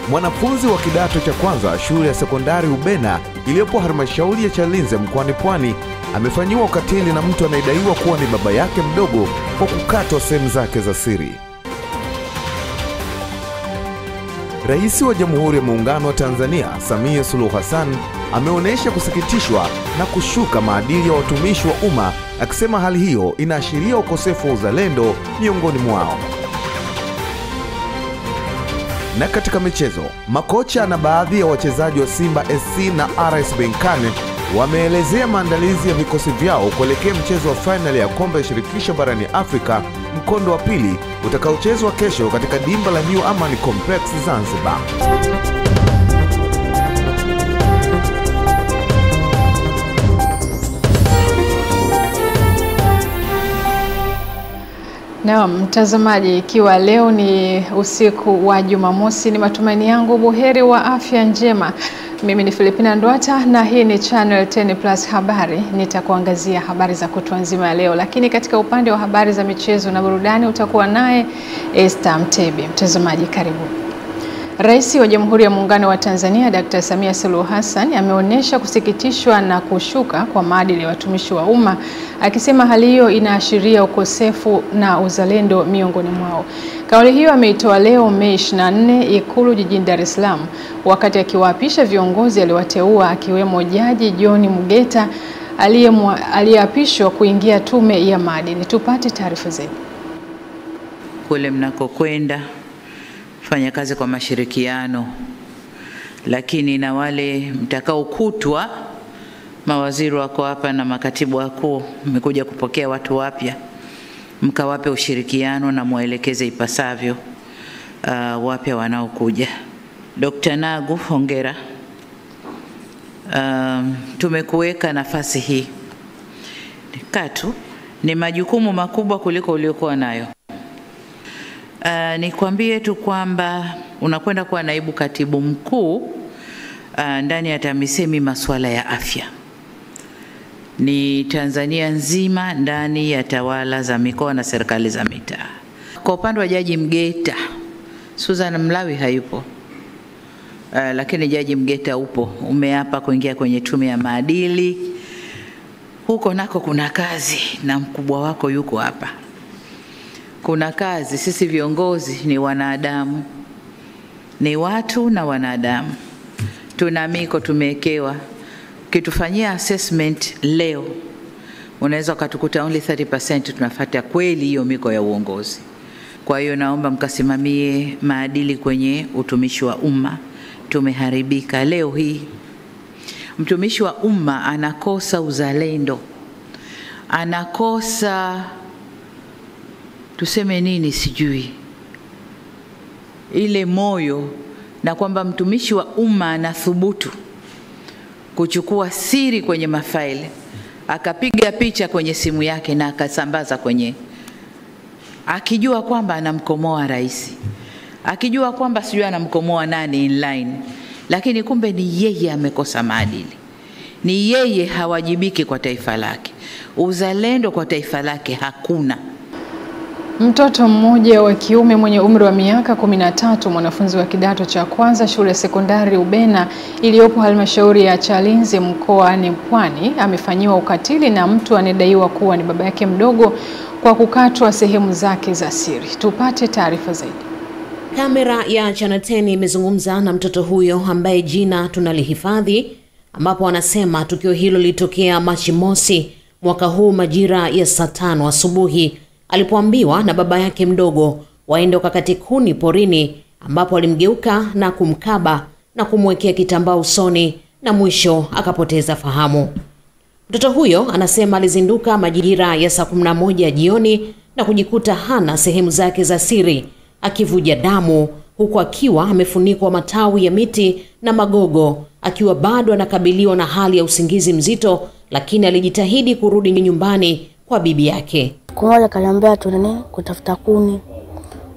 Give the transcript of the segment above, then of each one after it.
Mwanafunzi wa kidato cha kwanza shule ya sekondari Ubena iliyopo halmashauri ya Chalinze mkoani Pwani amefanyiwa ukatili na mtu anayedaiwa kuwa ni baba yake mdogo kwa kukatwa sehemu zake za siri. Rais wa Jamhuri ya Muungano wa Tanzania Samia Suluhu Hassan ameonyesha kusikitishwa na kushuka maadili ya watumishi wa umma, akisema hali hiyo inaashiria ukosefu wa uzalendo miongoni mwao. Na katika michezo, makocha na baadhi ya wachezaji wa Simba SC na RS Berkane wameelezea maandalizi ya vikosi vyao kuelekea mchezo wa finali ya kombe la shirikisho barani Afrika mkondo wa pili utakaochezwa kesho katika dimba la New Amani Complex Zanzibar. Naam, mtazamaji, ikiwa leo ni usiku wa Jumamosi, ni matumaini yangu buheri wa afya njema. Mimi ni Filipina Ndwata na hii ni Channel 10 Plus habari. Nitakuangazia habari za kutwa nzima ya leo, lakini katika upande wa habari za michezo na burudani utakuwa naye Esther Mtebi. Mtazamaji, karibu. Rais wa Jamhuri ya Muungano wa Tanzania Dr. Samia Suluhu Hassan ameonyesha kusikitishwa na kushuka kwa maadili ya watumishi wa umma, akisema hali hiyo inaashiria ukosefu na uzalendo miongoni mwao. Kauli hiyo ameitoa leo Mei 24 Ikulu jijini Dar es Salaam wakati akiwaapisha viongozi aliwateua, akiwemo Jaji John Mgeta aliyeapishwa kuingia tume ya maadili. Tupate taarifa zaidi. Kule mnakokwenda fanya kazi kwa mashirikiano, lakini na wale mtakaokutwa, mawaziri wako hapa na makatibu wakuu mmekuja kupokea watu wapya, mkawape ushirikiano na muelekeze ipasavyo wapya wanaokuja. Dr. Nagu, hongera. Tumekuweka nafasi hii. Katu ni majukumu makubwa kuliko uliokuwa nayo. Nikwambie tu kwamba unakwenda kuwa naibu katibu mkuu ndani ya TAMISEMI masuala ya afya. Ni Tanzania nzima ndani ya tawala za mikoa na serikali za mitaa. Kwa upande wa Jaji Mgeta, Susan Mlawi hayupo. Lakini Jaji Mgeta upo. Umeapa kuingia kwenye tume ya maadili. Huko nako kuna kazi na mkubwa wako yuko hapa. Kuna kazi. Sisi viongozi ni wanadamu, ni watu na wanadamu. Tuna miko tumewekewa. Ukitufanyia assessment leo, unaweza ukatukuta only 30% tunafuata kweli hiyo miko ya uongozi. Kwa hiyo naomba mkasimamie maadili kwenye utumishi wa umma. Tumeharibika leo hii. Mtumishi wa umma anakosa uzalendo, anakosa tuseme nini sijui, ile moyo, na kwamba mtumishi wa umma anathubutu kuchukua siri kwenye mafaili, akapiga picha kwenye simu yake na akasambaza kwenye, akijua kwamba anamkomoa rais, akijua kwamba sijui anamkomoa nani inline, lakini kumbe ni yeye amekosa maadili, ni yeye hawajibiki kwa taifa lake, uzalendo kwa taifa lake hakuna. Mtoto mmoja wa kiume mwenye umri wa miaka 13, mwanafunzi wa kidato cha kwanza shule ya sekondari Ubena iliyopo halmashauri ya Chalinze mkoani Pwani amefanyiwa ukatili na mtu anayedaiwa kuwa ni baba yake mdogo kwa kukatwa sehemu zake za siri. Tupate taarifa zaidi. Kamera ya Channel 10 imezungumza na mtoto huyo ambaye jina tunalihifadhi, ambapo anasema tukio hilo lilitokea Machi mosi mwaka huu majira ya saa 5 asubuhi. Alipoambiwa na baba yake mdogo waende wakakate kuni porini, ambapo alimgeuka na kumkaba na kumwekea kitambaa usoni na mwisho akapoteza fahamu. Mtoto huyo anasema alizinduka majira ya saa 11 jioni na kujikuta hana sehemu zake za siri, akivuja damu huku akiwa amefunikwa matawi ya miti na magogo, akiwa bado anakabiliwa na hali ya usingizi mzito, lakini alijitahidi kurudi nyumbani kwa bibi yake. Kumoja kaniambia tuende kutafuta kuni.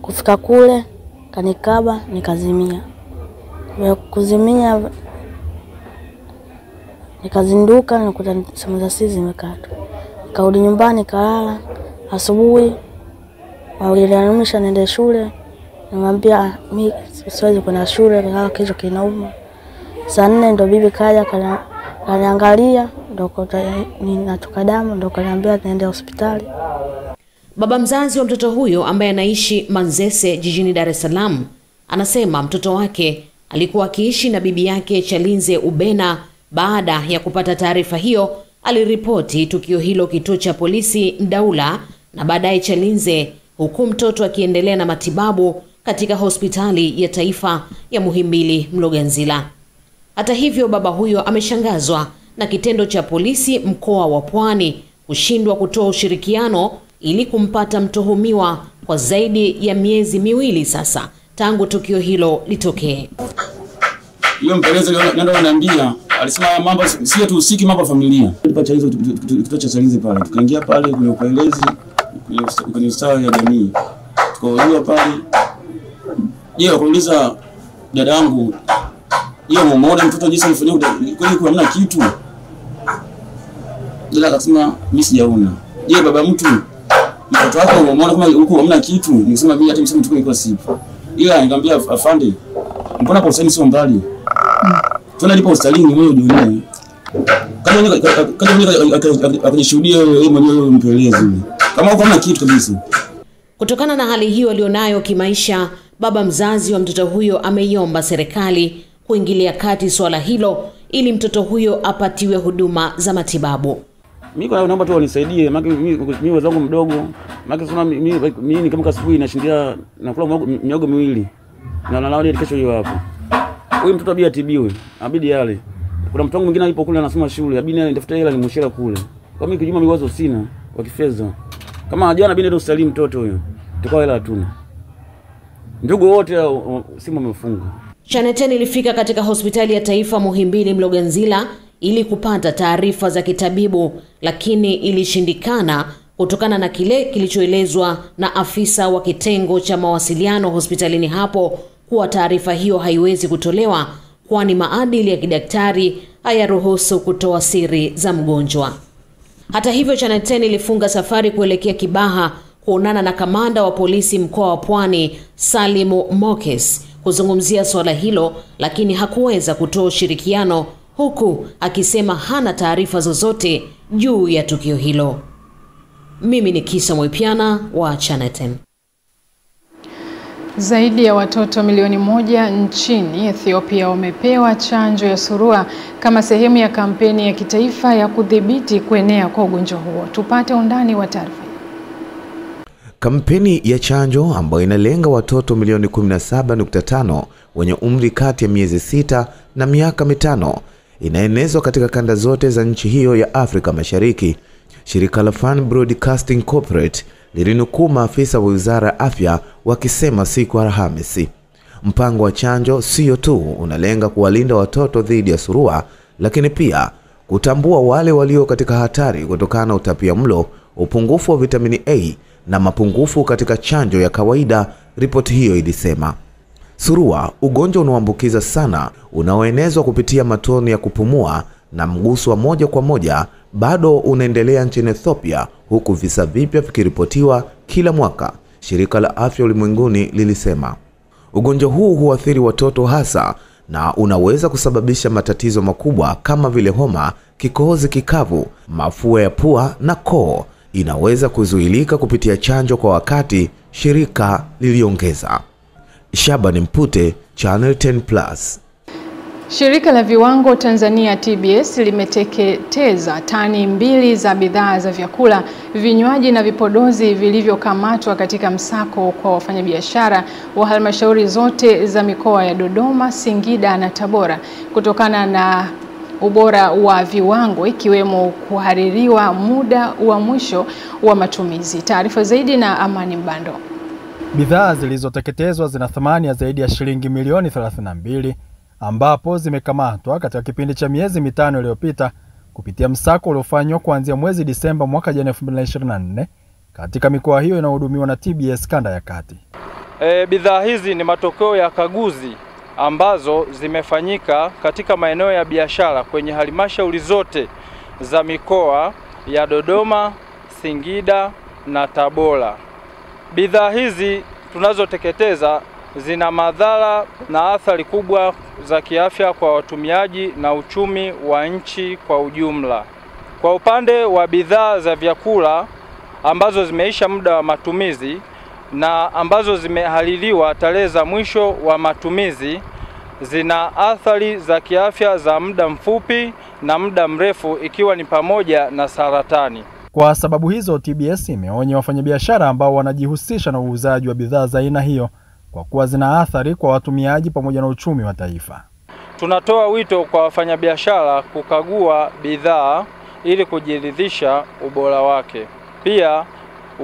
Kufika kule kanikaba nikazimia. Kuzimia nikazinduka na kuta sehemu za siri zimekatwa. Karudi nyumbani kalala. Asubuhi walianiamsha niende shule. Nimwambia mimi siwezi kwenda shule, kaka kesho kinauma. Saa 4 ndo bibi kaja kaniangalia, ndo ninatoka damu, ndo kaniambia niende hospitali. Baba mzazi wa mtoto huyo ambaye anaishi Manzese jijini Dar es Salaam anasema mtoto wake alikuwa akiishi na bibi yake Chalinze Ubena. Baada ya kupata taarifa hiyo, aliripoti tukio hilo kituo cha polisi Mdaula na baadaye Chalinze, huku mtoto akiendelea na matibabu katika hospitali ya taifa ya Muhimbili Mloganzila. Hata hivyo, baba huyo ameshangazwa na kitendo cha polisi mkoa wa Pwani kushindwa kutoa ushirikiano ili kumpata mtuhumiwa kwa zaidi ya miezi 2 sasa tangu tukio hilo litokee. Hiyo mpelelezi ndio ananiambia, alisema mambo sio tu usiki mambo ya familia. Tulipata hizo kituo cha Chalinze pale. Tukaingia pale kwenye upelelezi kwenye ustawi ya jamii. Tukaulizwa pale, yeye akauliza dadangu, yeye muone mtoto jinsi alifanywa kweli kwa hamna kitu. Dada akasema mimi sijaona. Yeye baba mtu mtoto wako muone kama huko hamna kitu. Nikisema mimi hata msemo mtu kwa sipo. Ila nikamwambia afande, mbona kwa usani sio mbali? Tuna lipo hospitalini wewe dunia. Kama akajishuhudia yeye mwenyewe mpelelezi. Kama huko hamna kitu kabisa. Kutokana na hali hiyo alionayo kimaisha, baba mzazi wa mtoto huyo ameiomba serikali kuingilia kati swala hilo ili mtoto huyo apatiwe huduma za matibabu. Mimi naomba tu wanisaidie, maana mimi wazangu mdogo, maana sema mimi kama asubuhi nashindia nakula miogo 2 na nalaoni kesho hiyo hapo. Huyu mtoto abidi atibiwe, abidi yale. Kuna mtu mwingine alipo kule anasoma shule, abidi nitafuta hela nimushela kule. Kwa mimi kijuma miwazo sina wa kifedha. Kama jana abidi ndo usalimu mtoto huyo. Tukao hela hatuna. Ndugu wote simu wamefunga. Channel 10 ilifika katika hospitali ya taifa Muhimbili Mloganzila ili kupata taarifa za kitabibu, lakini ilishindikana kutokana na kile kilichoelezwa na afisa wa kitengo cha mawasiliano hospitalini hapo kuwa taarifa hiyo haiwezi kutolewa kwani maadili ya kidaktari hayaruhusu kutoa siri za mgonjwa. Hata hivyo, Channel 10 ilifunga safari kuelekea Kibaha kuonana na kamanda wa polisi mkoa wa Pwani Salimu Mokes kuzungumzia swala hilo, lakini hakuweza kutoa ushirikiano, huku akisema hana taarifa zozote juu ya tukio hilo. Mimi ni Kisa Mwipiana wa Channel 10. Zaidi ya watoto milioni 1 nchini Ethiopia wamepewa chanjo ya surua kama sehemu ya kampeni ya kitaifa ya kudhibiti kuenea kwa ugonjwa huo. Tupate undani wa taarifa. Kampeni ya chanjo ambayo inalenga watoto milioni 17.5 wenye umri kati ya miezi 6 na miaka 5 inaenezwa katika kanda zote za nchi hiyo ya Afrika Mashariki. Shirika la Fan Broadcasting Corporate lilinukuu maafisa wa Wizara ya Afya wakisema siku ya Alhamisi, mpango wa chanjo sio tu unalenga kuwalinda watoto dhidi ya surua, lakini pia kutambua wale walio katika hatari kutokana na utapiamlo, upungufu wa vitamini A na mapungufu katika chanjo ya kawaida. Ripoti hiyo ilisema surua, ugonjwa unaoambukiza sana unaoenezwa kupitia matone ya kupumua na mguso wa moja kwa moja, bado unaendelea nchini Ethiopia, huku visa vipya vikiripotiwa kila mwaka. Shirika la Afya Ulimwenguni lilisema ugonjwa huu huathiri watoto hasa na unaweza kusababisha matatizo makubwa kama vile homa, kikohozi kikavu, mafua ya pua na koo. Inaweza kuzuilika kupitia chanjo kwa wakati, shirika liliongeza. Shabani Mpute, Channel 10+. Shirika la Viwango Tanzania TBS limeteketeza tani 2 za bidhaa za vyakula, vinywaji na vipodozi vilivyokamatwa katika msako kwa wafanyabiashara wa halmashauri zote za mikoa ya Dodoma, Singida na Tabora kutokana na ubora wa viwango, ikiwemo kuhaririwa muda wa mwisho wa matumizi. Taarifa zaidi na Amani Mbando. Bidhaa zilizoteketezwa zina thamani ya zaidi ya shilingi milioni 32 ambapo zimekamatwa katika kipindi cha miezi 5 iliyopita kupitia msako uliofanywa kuanzia mwezi Disemba mwaka jana 2024 katika mikoa hiyo inayohudumiwa na TBS kanda ya kati. Bidhaa hizi ni matokeo ya kaguzi ambazo zimefanyika katika maeneo ya biashara kwenye halmashauri zote za mikoa ya Dodoma, Singida na Tabora. Bidhaa hizi tunazoteketeza zina madhara na athari kubwa za kiafya kwa watumiaji na uchumi wa nchi kwa ujumla. Kwa upande wa bidhaa za vyakula ambazo zimeisha muda wa matumizi na ambazo zimehaliliwa tarehe za mwisho wa matumizi, zina athari za kiafya za muda mfupi na muda mrefu, ikiwa ni pamoja na saratani. Kwa sababu hizo, TBS imeonya wafanyabiashara ambao wanajihusisha na uuzaji wa bidhaa za aina hiyo kwa kuwa zina athari kwa watumiaji pamoja na uchumi wa taifa. Tunatoa wito kwa wafanyabiashara kukagua bidhaa ili kujiridhisha ubora wake. Pia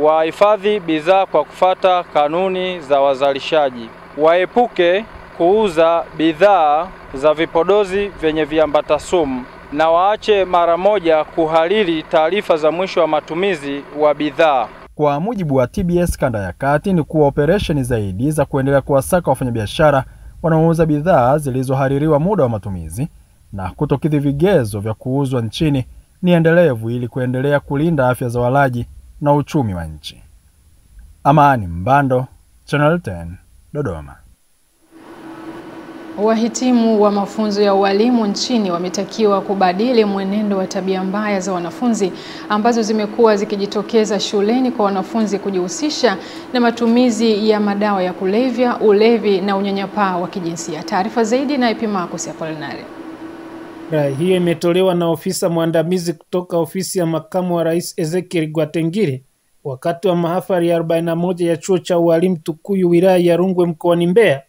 wahifadhi bidhaa kwa kufata kanuni za wazalishaji. Waepuke kuuza bidhaa za vipodozi vyenye viambata sumu na waache mara moja kuhariri taarifa za mwisho wa matumizi wa bidhaa. Kwa mujibu wa TBS kanda ya kati ni kuwa operesheni zaidi za kuendelea kuwasaka wafanyabiashara wanaouza bidhaa zilizohaririwa muda wa matumizi na kutokidhi vigezo vya kuuzwa nchini ni endelevu ili kuendelea kulinda afya za walaji na uchumi wa nchi. Amani Mbando, Channel 10, Dodoma. Wahitimu wa mafunzo ya ualimu nchini wametakiwa kubadili mwenendo wa tabia mbaya za wanafunzi ambazo zimekuwa zikijitokeza shuleni kwa wanafunzi kujihusisha na matumizi ya madawa ya kulevya, ulevi na unyanyapaa wa kijinsia. Taarifa zaidi na Epimakus Apolinari. Rai hiyo imetolewa na ofisa mwandamizi kutoka ofisi ya makamu wa rais Ezekiel Gwatengire wakati wa mahafali ya 41 ya chuo cha ualimu Tukuyu wilaya ya Rungwe mkoani Mbeya,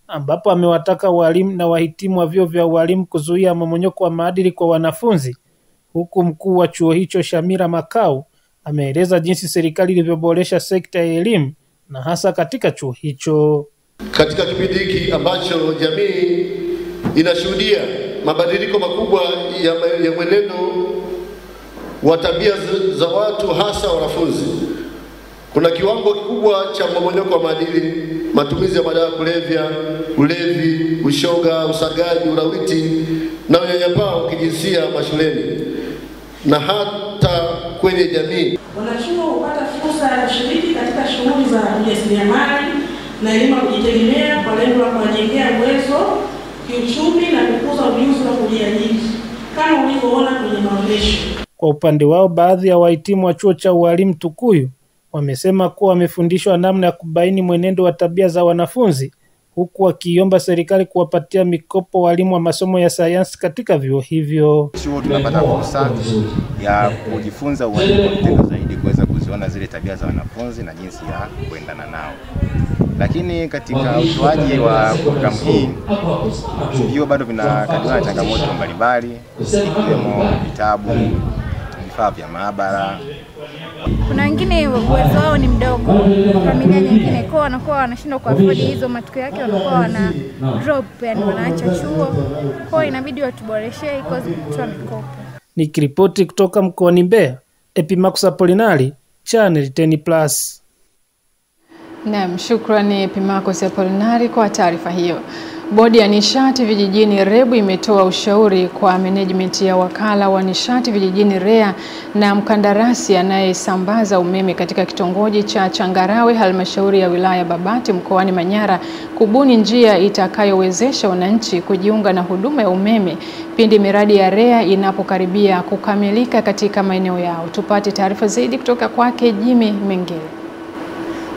ambapo amewataka walimu na wahitimu wa vyuo vya ualimu kuzuia mmomonyoko wa maadili kwa wanafunzi, huku mkuu wa chuo hicho Shamira Makau ameeleza jinsi serikali ilivyoboresha sekta ya elimu na hasa katika chuo hicho. Katika kipindi hiki ambacho jamii inashuhudia mabadiliko makubwa ya mwenendo wa tabia za watu hasa wanafunzi, kuna kiwango kikubwa cha mmomonyoko wa maadili, matumizi ya madawa ya kulevya, ulevi, ushoga, usagaji, ulawiti na unyanyapaa wa kijinsia mashuleni na hata kwenye jamii. Wanachuo hupata fursa ya kushiriki katika shughuli za ujasiriamali na elimu ya kujitegemea kwa lengo la kuwajengea uwezo kiuchumi na kukuza ujuzi wa kujiajiri kama ulivyoona kwenye maonyesho. Kwa upande wao, baadhi ya wahitimu wa chuo cha ualimu Tukuyu wamesema kuwa wamefundishwa namna ya kubaini mwenendo wa tabia za wanafunzi, huku wakiomba serikali kuwapatia mikopo walimu wa masomo ya sayansi katika vyuo hivyo. Chuo tunapata fursa ya kujifunza ualimu kwa vitendo zaidi, kuweza kuziona zile tabia za wanafunzi na jinsi ya kuendana nao. Lakini katika utoaji wa programu hii, vyuo bado vinakabiliwa na changamoto mbalimbali ikiwemo vitabu, vifaa vya maabara. Kuna wengine uwezo wao ni mdogo, familia nyingine kwa wanakuwa wanashindwa kuafford hizo, matokeo yake wanakuwa wana drop, yani wanaacha chuo. Kwa inabidi watuboreshe ikozi kutoa mikopo. Nikiripoti kutoka mkoani Mbeya, Epimakus Apolinari, Channel 10+. Naam, shukrani Epimakus Apolinari kwa taarifa hiyo. Bodi ya nishati vijijini REBU imetoa ushauri kwa management ya wakala wa nishati vijijini REA na mkandarasi anayesambaza umeme katika kitongoji cha Changarawe, halmashauri ya wilaya Babati mkoani Manyara, kubuni njia itakayowezesha wananchi kujiunga na huduma ya umeme pindi miradi ya REA inapokaribia kukamilika katika maeneo yao. Tupate taarifa zaidi kutoka kwake Jimmy Mengele.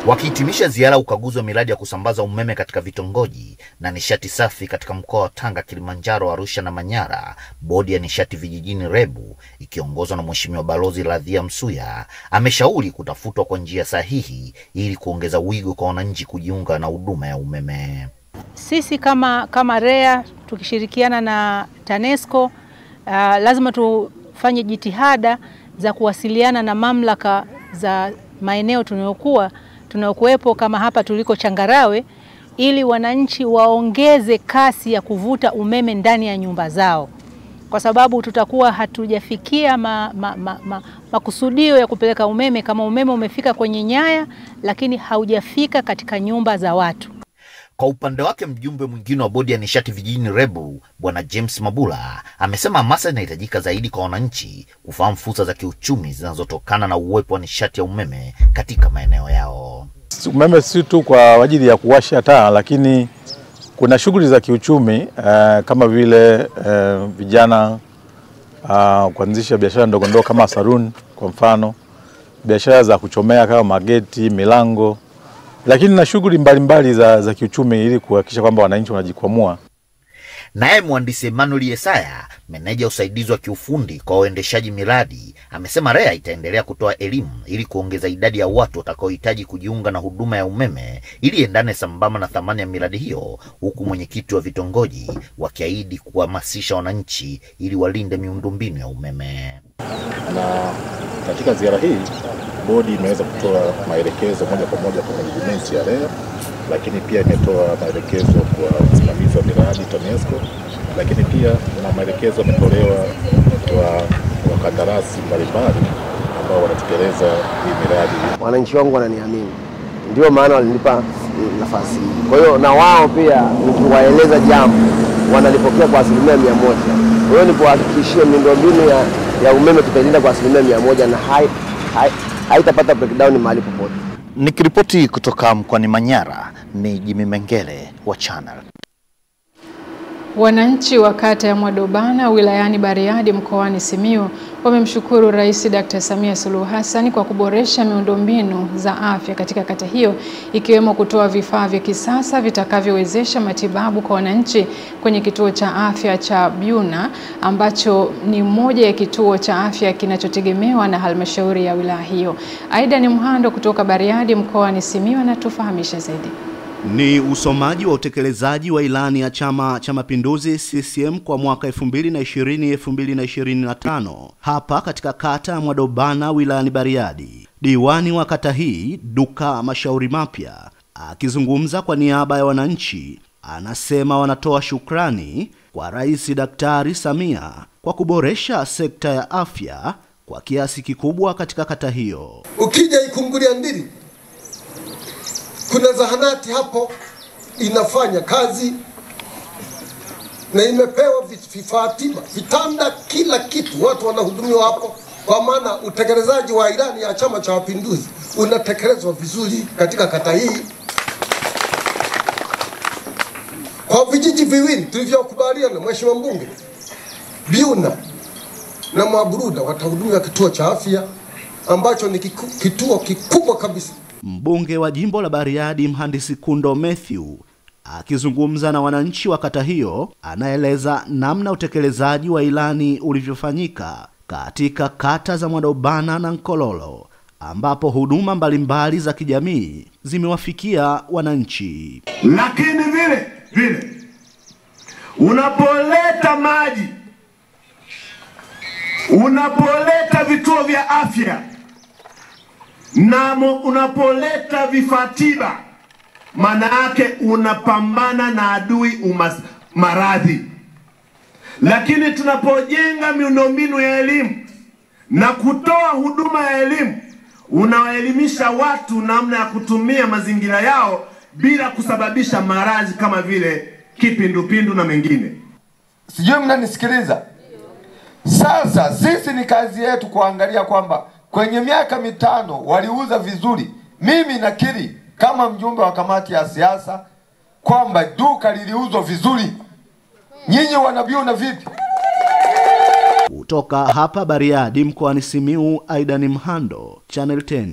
Wakihitimisha ziara ukaguzi wa miradi ya kusambaza umeme katika vitongoji na nishati safi katika mkoa wa Tanga, Kilimanjaro, Arusha na Manyara, bodi ya nishati vijijini REBU ikiongozwa na Mheshimiwa Balozi Radhia Msuya ameshauri kutafutwa kwa njia sahihi ili kuongeza wigo kwa wananchi kujiunga na huduma ya umeme. Sisi kama REA tukishirikiana na TANESCO lazima tufanye jitihada za kuwasiliana na mamlaka za maeneo tunayokuwepo kama hapa tuliko Changarawe, ili wananchi waongeze kasi ya kuvuta umeme ndani ya nyumba zao, kwa sababu tutakuwa hatujafikia makusudio ya kupeleka umeme kama umeme umefika kwenye nyaya lakini haujafika katika nyumba za watu. Kwa upande wake, mjumbe mwingine wa bodi ya nishati vijijini REBU, Bwana James Mabula, amesema hamasa inahitajika zaidi kwa wananchi kufahamu fursa za kiuchumi zinazotokana na uwepo wa nishati ya umeme katika maeneo yao. umeme si tu kwa ajili ya kuwasha taa, lakini kuna shughuli za kiuchumi kama vile vijana kuanzisha biashara ndogo ndogo kama saluni kwa mfano, biashara za kuchomea kama mageti, milango, lakini na shughuli mbalimbali za kiuchumi ili kuhakikisha kwamba wananchi wanajikwamua. Naye mhandisi Emmanuel Yesaya, meneja usaidizi wa kiufundi kwa waendeshaji miradi, amesema REA itaendelea kutoa elimu ili kuongeza idadi ya watu watakaohitaji kujiunga na huduma ya umeme ili endane sambamba na thamani ya miradi hiyo, huku mwenyekiti wa vitongoji wakiahidi kuhamasisha wananchi ili walinde miundombinu ya umeme. Na katika ziara hii bodi imeweza kutoa maelekezo moja kwa moja kwa managementi ya REA, lakini pia imetoa maelekezo kwa usimamizi wa miradi TANESCO, lakini pia na maelekezo yametolewa kwa wakandarasi mbalimbali ambao wanatekeleza hii miradi. Wananchi wangu wananiamini, ndio maana walinipa nafasi hii. Kwa hiyo na wao pia nikiwaeleza jambo wanalipokea kwa 100%. Kwa hiyo nikuhakikishie miundombinu ya umeme tutailinda kwa 100% na haitapata breakdown mahali popote. Nikiripoti kutoka mkoani Manyara ni Jimmy Mengele wa Channel. Wananchi wa kata ya Mwadobana wilayani Bariadi mkoani Simiyu wamemshukuru Rais Dr. Samia Suluhu Hassan kwa kuboresha miundombinu za afya katika kata hiyo, ikiwemo kutoa vifaa vya kisasa vitakavyowezesha matibabu kwa wananchi kwenye kituo cha afya cha Byuna ambacho ni moja ya kituo cha afya kinachotegemewa na halmashauri ya wilaya hiyo. Aida ni Mhando kutoka Bariadi mkoani Simiyu anatufahamisha zaidi. Ni usomaji wa utekelezaji wa ilani ya Chama cha Mapinduzi CCM kwa mwaka 2020-2025 hapa katika kata ya Mwadobana wilayani Bariadi. Diwani wa kata hii Duka Mashauri Mapya akizungumza kwa niaba ya wananchi anasema wanatoa shukrani kwa Rais Daktari Samia kwa kuboresha sekta ya afya kwa kiasi kikubwa katika kata hiyo. Ukija Ikungulia Ndiri kuna zahanati hapo inafanya kazi na imepewa vifaa tiba, vitanda, kila kitu, watu wanahudumiwa hapo. Kwa maana utekelezaji wa ilani ya Chama cha Mapinduzi unatekelezwa vizuri katika kata hii. Kwa vijiji viwili tulivyokubaliana, Mheshimiwa Mbunge, Byuna na Mwaburuda watahudumiwa kituo cha afya ambacho ni kituo kikubwa kabisa. Mbunge wa jimbo la Bariadi Mhandisi Kundo Matthew akizungumza na wananchi wa kata hiyo anaeleza namna utekelezaji wa ilani ulivyofanyika katika kata za Mwadobana na Nkololo ambapo huduma mbalimbali za kijamii zimewafikia wananchi. Lakini vile unapoleta maji, unapoleta vituo vya afya na unapoleta vifaa tiba, maana yake unapambana na adui maradhi. Lakini tunapojenga miundombinu ya elimu na kutoa huduma ya elimu, unawaelimisha watu namna ya kutumia mazingira yao bila kusababisha maradhi kama vile kipindupindu na mengine. Sijui mnanisikiliza? Sasa sisi ni kazi yetu kuangalia kwamba kwenye miaka 5 waliuza vizuri. Mimi nakiri kama mjumbe wa kamati ya siasa kwamba duka liliuzwa vizuri. Nyinyi wanabiona vipi? Kutoka hapa Bariadi mkoani Simiyu, Aida ni Mhando, Channel 10.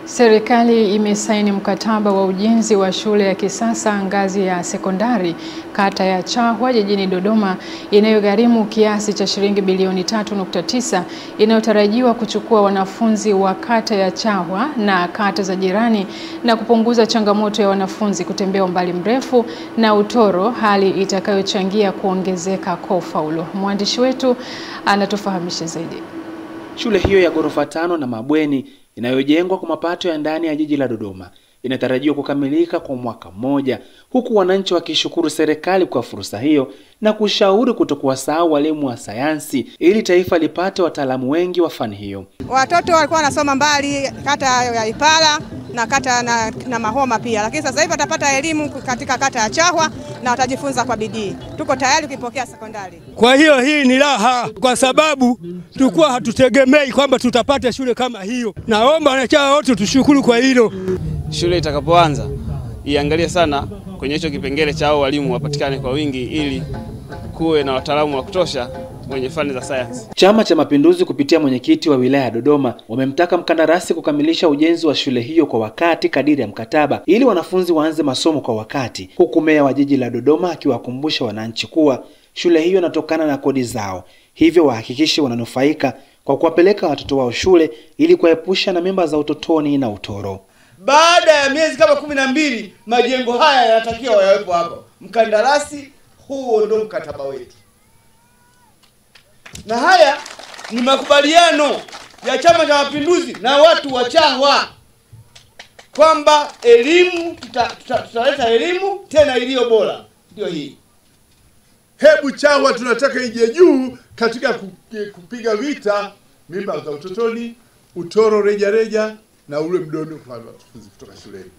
Serikali imesaini mkataba wa ujenzi wa shule ya kisasa ngazi ya sekondari kata ya Chahwa jijini Dodoma inayogharimu kiasi cha shilingi bilioni 3.9 inayotarajiwa kuchukua wanafunzi wa kata ya Chahwa na kata za jirani na kupunguza changamoto ya wanafunzi kutembea umbali mrefu na utoro, hali itakayochangia kuongezeka kwa ufaulu. Mwandishi wetu anatufahamisha zaidi. Shule hiyo ya ghorofa 5 na mabweni inayojengwa kwa mapato ya ndani ya jiji la Dodoma inatarajiwa kukamilika kwa mwaka mmoja, huku wananchi wakishukuru serikali kwa fursa hiyo na kushauri kutokuwasahau walimu wa sayansi ili taifa lipate wataalamu wengi wa fani hiyo. Watoto walikuwa wanasoma mbali kata ya Ipala na kata na Mahoma pia, lakini sasa hivi watapata elimu katika kata ya Chahwa na watajifunza kwa bidii. Tuko tayari kuipokea sekondari. Kwa hiyo hii ni raha, kwa sababu tulikuwa hatutegemei kwamba tutapata shule kama hiyo. Naomba wanachama wote tushukuru kwa hilo. Shule itakapoanza iangalie sana kwenye hicho kipengele cha walimu wapatikane kwa wingi, ili kuwe na wataalamu wa kutosha mwenye fani za sayansi. Chama cha Mapinduzi kupitia mwenyekiti wa wilaya ya Dodoma wamemtaka mkandarasi kukamilisha ujenzi wa shule hiyo kwa wakati kadiri ya mkataba ili wanafunzi waanze masomo kwa wakati, huku meya wa jiji la Dodoma akiwakumbusha wananchi kuwa shule hiyo inatokana na kodi zao, hivyo wahakikishe wananufaika kwa kuwapeleka watoto wao shule ili kuepusha na mimba za utotoni na utoro. Baada ya miezi kama 12 majengo haya yanatakiwa yawepo hapo. Mkandarasi, huo ndio mkataba wetu. Na haya ni makubaliano ya Chama cha Mapinduzi na watu wa Chahwa kwamba elimu tutaleta elimu tena iliyo bora. Ndio hii. Hebu Chahwa tunataka ije juu katika kupiga vita mimba za utotoni, utoro reja na ule mdondo kwa wanafunzi kutoka shuleni.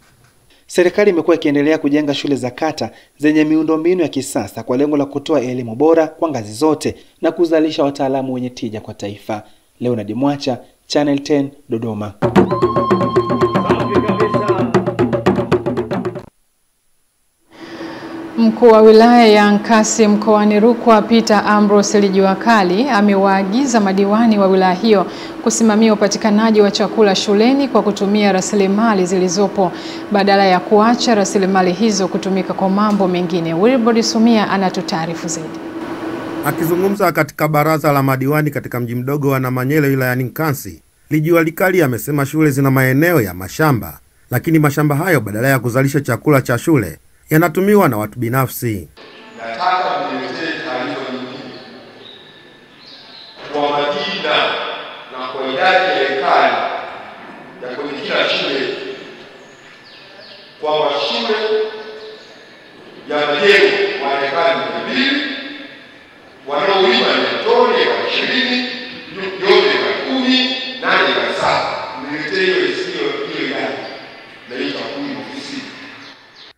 Serikali imekuwa ikiendelea kujenga shule za kata zenye miundombinu ya kisasa kwa lengo la kutoa elimu bora kwa ngazi zote na kuzalisha wataalamu wenye tija kwa taifa. Leonard Mwacha, Channel 10, Dodoma. Mkuu wa wilaya ya Nkasi mkoani Rukwa Peter Ambrose Lijuakali amewaagiza madiwani wa wilaya hiyo kusimamia upatikanaji wa chakula shuleni kwa kutumia rasilimali zilizopo badala ya kuacha rasilimali hizo kutumika kwa mambo mengine. Wilbard Sumia anatutaarifu zaidi. Akizungumza katika baraza la madiwani katika mji mdogo wa Namanyele wilayani Nkasi, Lijuakali amesema shule zina maeneo ya mashamba, lakini mashamba hayo badala ya kuzalisha chakula cha shule yanatumiwa na watu binafsi. Nataka mniletee taarifa nyingine kwa majina na kwa idadi ya ekari ya kwenye kila shule, kwamba shule ya majengo wa ekari 200, wanaolima ni tone ya 20, yote ya 10, nane ya 7. Mniletee hiyo idadi na hiyo takwimu ofisi.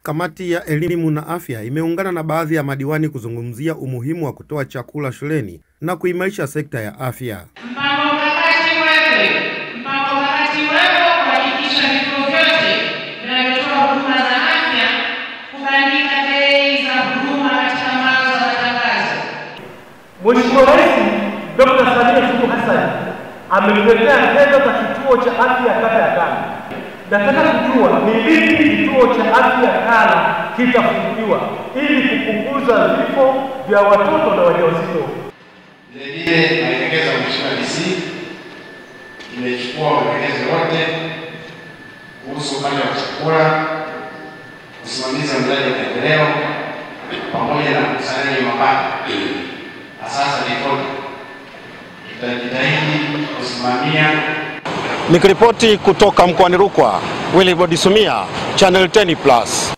Kamati ya elimu na afya imeungana na baadhi ya madiwani kuzungumzia umuhimu wa kutoa chakula shuleni na kuimarisha sekta ya afya. Mpango mkakati wepo kuhakikisha vituo vyote vinavyotoa huduma za afya kubandika bei za huduma katika mauzo ya matangazo. Mheshimiwa Rais Dr. Samia Suluhu Hassan ametuletea fedha za kituo cha afya kata ya Kala. Nataka kujua ni vipi kituo cha afya Kala kitafunguliwa ili kupunguza vifo vya watoto na wajawazito. Vile maelekezo ya Mheshimiwa DC imechukua maelekezo yote kuhusu upande wa chakula, usimamizi wa miradi ya maendeleo pamoja na ukusanyaji wa mapato. Sasa tutajitahidi kusimamia. Nikiripoti kutoka mkoani Rukwa, Wilbard Sumia, Channel 10+.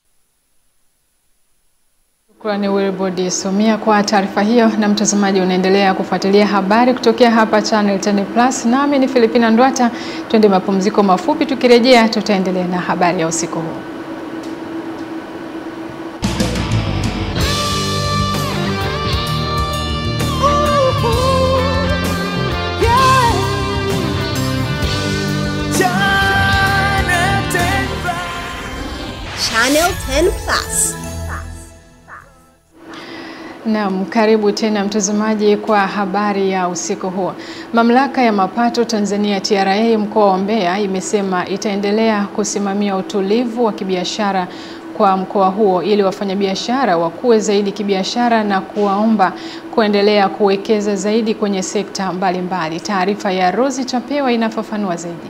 Shukrani Wilbard Sumia kwa taarifa hiyo. Na mtazamaji, unaendelea kufuatilia habari kutokea hapa Channel 10+. Nami ni Filipina Ndwata. Twende mapumziko mafupi, tukirejea tutaendelea na habari ya usiku huu. Channel 10+. Naam, karibu tena mtazamaji kwa habari ya usiku huu. Mamlaka ya mapato Tanzania TRA mkoa wa Mbeya imesema itaendelea kusimamia utulivu wa kibiashara kwa mkoa huo ili wafanyabiashara wakue zaidi kibiashara na kuwaomba kuendelea kuwekeza zaidi kwenye sekta mbalimbali. Taarifa ya Rozi Chapewa inafafanua zaidi.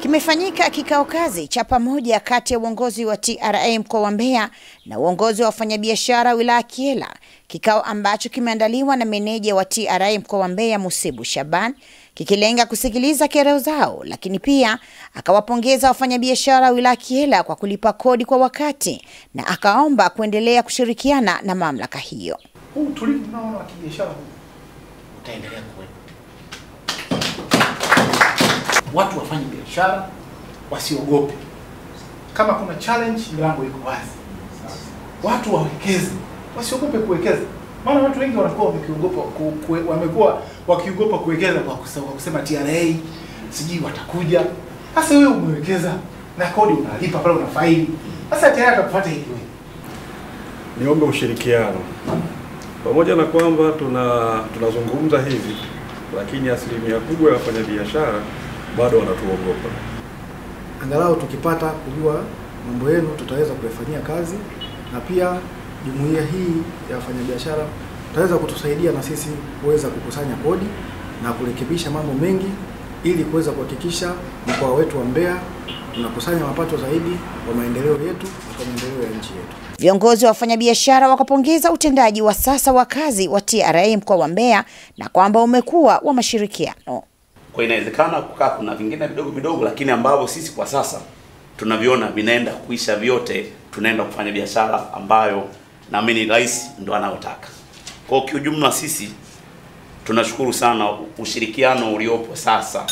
Kimefanyika kikao kazi cha pamoja kati ya uongozi wa TRA mkoa wa Mbeya na uongozi wa wafanyabiashara wilaya Kyela, kikao ambacho kimeandaliwa na meneja wa TRA mkoa wa Mbeya Musibu Shaban, kikilenga kusikiliza kero zao, lakini pia akawapongeza wafanyabiashara wilaya Kyela kwa kulipa kodi kwa wakati na akaomba kuendelea kushirikiana na mamlaka hiyo. Huu tulivu nao wa kibiashara utaendelea kuwepo. Watu wafanye biashara, wasiogope. Kama kuna challenge, milango iko wazi. Watu wawekeze, wasiogope kuwekeza. Maana watu wengi wamekuwa wakiogopa kuwekeza kwa kusema TRA sijui watakuja. Sasa wewe umewekeza na kodi unalipa pale, una faili. Sasa TRA atakufuata hivi wewe. Niombe ushirikiano. Pamoja na kwamba tunazungumza hivi, lakini asilimia kubwa ya wafanyabiashara bado wanatuogopa. Angalau tukipata kujua mambo yenu tutaweza kuyafanyia kazi, na pia jumuiya hii ya wafanyabiashara tutaweza kutusaidia na sisi kuweza kukusanya kodi na kurekebisha mambo mengi ili kuweza kuhakikisha mkoa wetu wa Mbeya tunakusanya mapato zaidi kwa maendeleo yetu na kwa maendeleo ya nchi yetu. Viongozi wa wafanyabiashara wakapongeza utendaji wa sasa wa kazi wa TRA mkoa wa Mbeya na kwamba umekuwa wa mashirikiano. Kwa inawezekana kukaa kuna vingine vidogo lakini ambavyo sisi kwa sasa tunaviona vinaenda kuisha vyote, tunaenda kufanya biashara ambayo naamini rais ndo anayotaka. Kwa kiujumla sisi tunashukuru sana ushirikiano uliopo sasa.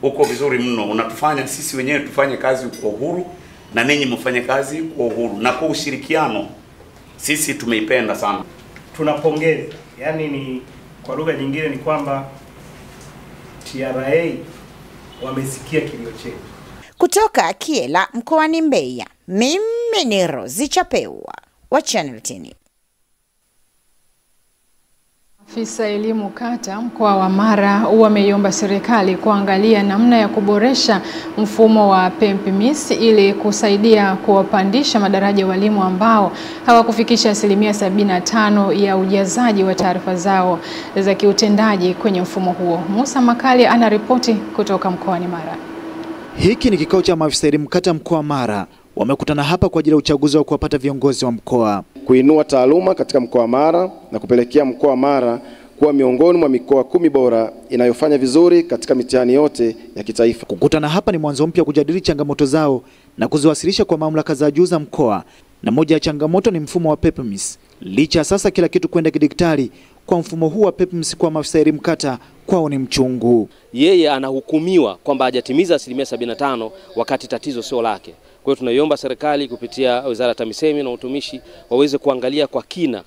Uko vizuri mno, unatufanya sisi wenyewe tufanye kazi kwa uhuru na ninyi mfanye kazi kwa uhuru, na kwa ushirikiano sisi tumeipenda sana. Tunapongeza, yani ni kwa lugha nyingine ni kwamba TRA wamesikia kilio chetu. Kutoka Kyela mkoani Mbeya, mimi ni Rozi Chapewa wa Channel 10. Afisa elimu kata mkoa wa Mara wameiomba serikali kuangalia namna ya kuboresha mfumo wa PEMPMIS ili kusaidia kuwapandisha madaraja walimu ambao hawakufikisha 75% ya ujazaji wa taarifa zao za kiutendaji kwenye mfumo huo. Musa Makali anaripoti kutoka mkoani Mara. Hiki ni kikao cha maafisa elimu kata mkoa wa Mara. Wamekutana hapa kwa ajili ya uchaguzi wa kuwapata viongozi wa mkoa, kuinua taaluma katika mkoa wa Mara na kupelekea mkoa wa Mara kuwa miongoni mwa mikoa 10 bora inayofanya vizuri katika mitihani yote ya kitaifa. Kukutana hapa ni mwanzo mpya kujadili changamoto zao na kuziwasilisha kwa mamlaka za juu za mkoa, na moja ya changamoto ni mfumo wa PEMPMIS. Licha ya sasa kila kitu kwenda kidigitali, kwa mfumo huu wa PEMPMIS kwa maafisa elimu kata kwao ni mchungu. Yeye anahukumiwa kwamba hajatimiza 75% wakati tatizo sio lake. Kwa hiyo tunaiomba serikali kupitia Wizara ya TAMISEMI na Utumishi waweze kuangalia kwa kina